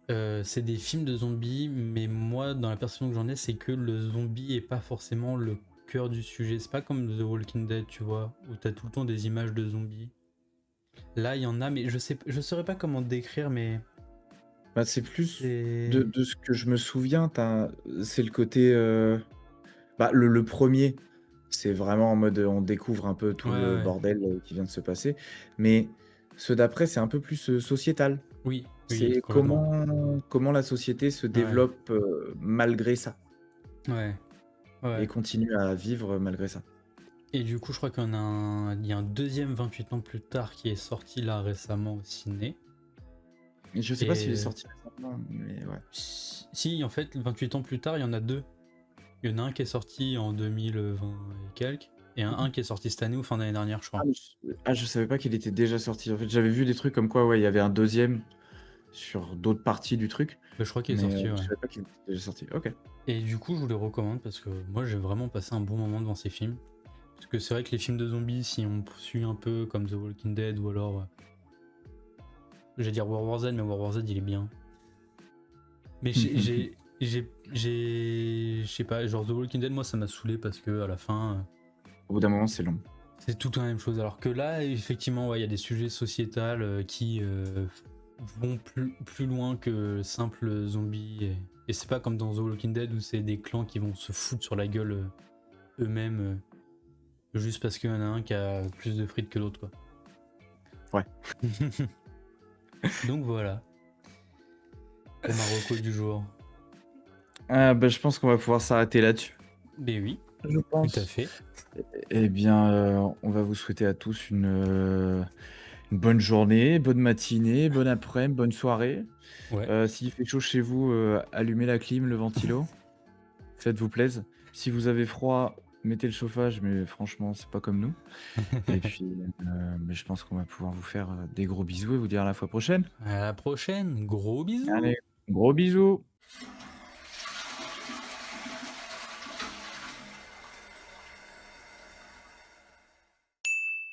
c'est des films de zombies, mais moi, dans la perception que j'en ai, c'est que le zombie est pas forcément le cœur du sujet. C'est pas comme The Walking Dead, tu vois, où t'as tout le temps des images de zombies. Là, il y en a, mais je saurais pas comment te décrire, mais Bah, c'est plus c'est. de ce que je me souviens, c'est le côté. Bah, le premier, c'est vraiment en mode on découvre un peu tout Ouais, le ouais. bordel qui vient de se passer. Mais ceux d'après, c'est un peu plus sociétal. Oui, oui, C'est complètement. comment la société se Ouais, développe malgré ça ouais, et ouais. continue à vivre malgré ça. Et du coup, je crois il y a un deuxième 28 ans plus tard qui est sorti là récemment au ciné. Et je sais pas s'il est Et sorti récemment, mais ouais. si, en fait, 28 ans plus tard, il y en a deux. Il y en a un qui est sorti en 2020 et quelques, et un qui est sorti cette année ou fin d'année dernière, je Ah, crois. mais je savais pas qu'il était déjà sorti. En fait, j'avais vu des trucs comme quoi, ouais, il y avait un deuxième sur d'autres parties du truc, Bah, je crois qu'il est mais sorti, je ouais. savais pas qu'il était déjà sorti. Ok. Et du coup, je vous les recommande parce que moi, j'ai vraiment passé un bon moment devant ces films. Parce que c'est vrai que les films de zombies, si on suit un peu comme The Walking Dead ou alors. J'allais dire World War Z, mais World War Z, il est bien. Mais je sais pas, genre The Walking Dead, moi, ça m'a saoulé parce que à la fin. Au bout d'un moment, c'est long. C'est tout la même chose. Alors que là, effectivement, ouais, il y a des sujets sociétals qui vont plus loin que simple zombies. Et c'est pas comme dans The Walking Dead où c'est des clans qui vont se foutre sur la gueule eux-mêmes juste parce qu'il y en a un qui a plus de frites que l'autre, quoi. Ouais. Donc voilà, pour ma reco du jour. Ah, bah, je pense qu'on va pouvoir s'arrêter là-dessus. Ben oui, Je tout à pense. fait. Eh bien, on va vous souhaiter à tous une bonne journée, bonne matinée, bonne après-midi, bonne soirée. Ouais. S'il fait chaud chez vous, allumez la clim, le ventilo. Faites-vous plaisir. Si vous avez froid, mettez le chauffage, mais franchement, c'est pas comme nous. Et puis, mais je pense qu'on va pouvoir vous faire des gros bisous et vous dire à la fois prochaine. À la prochaine, gros bisous. Allez, gros bisous.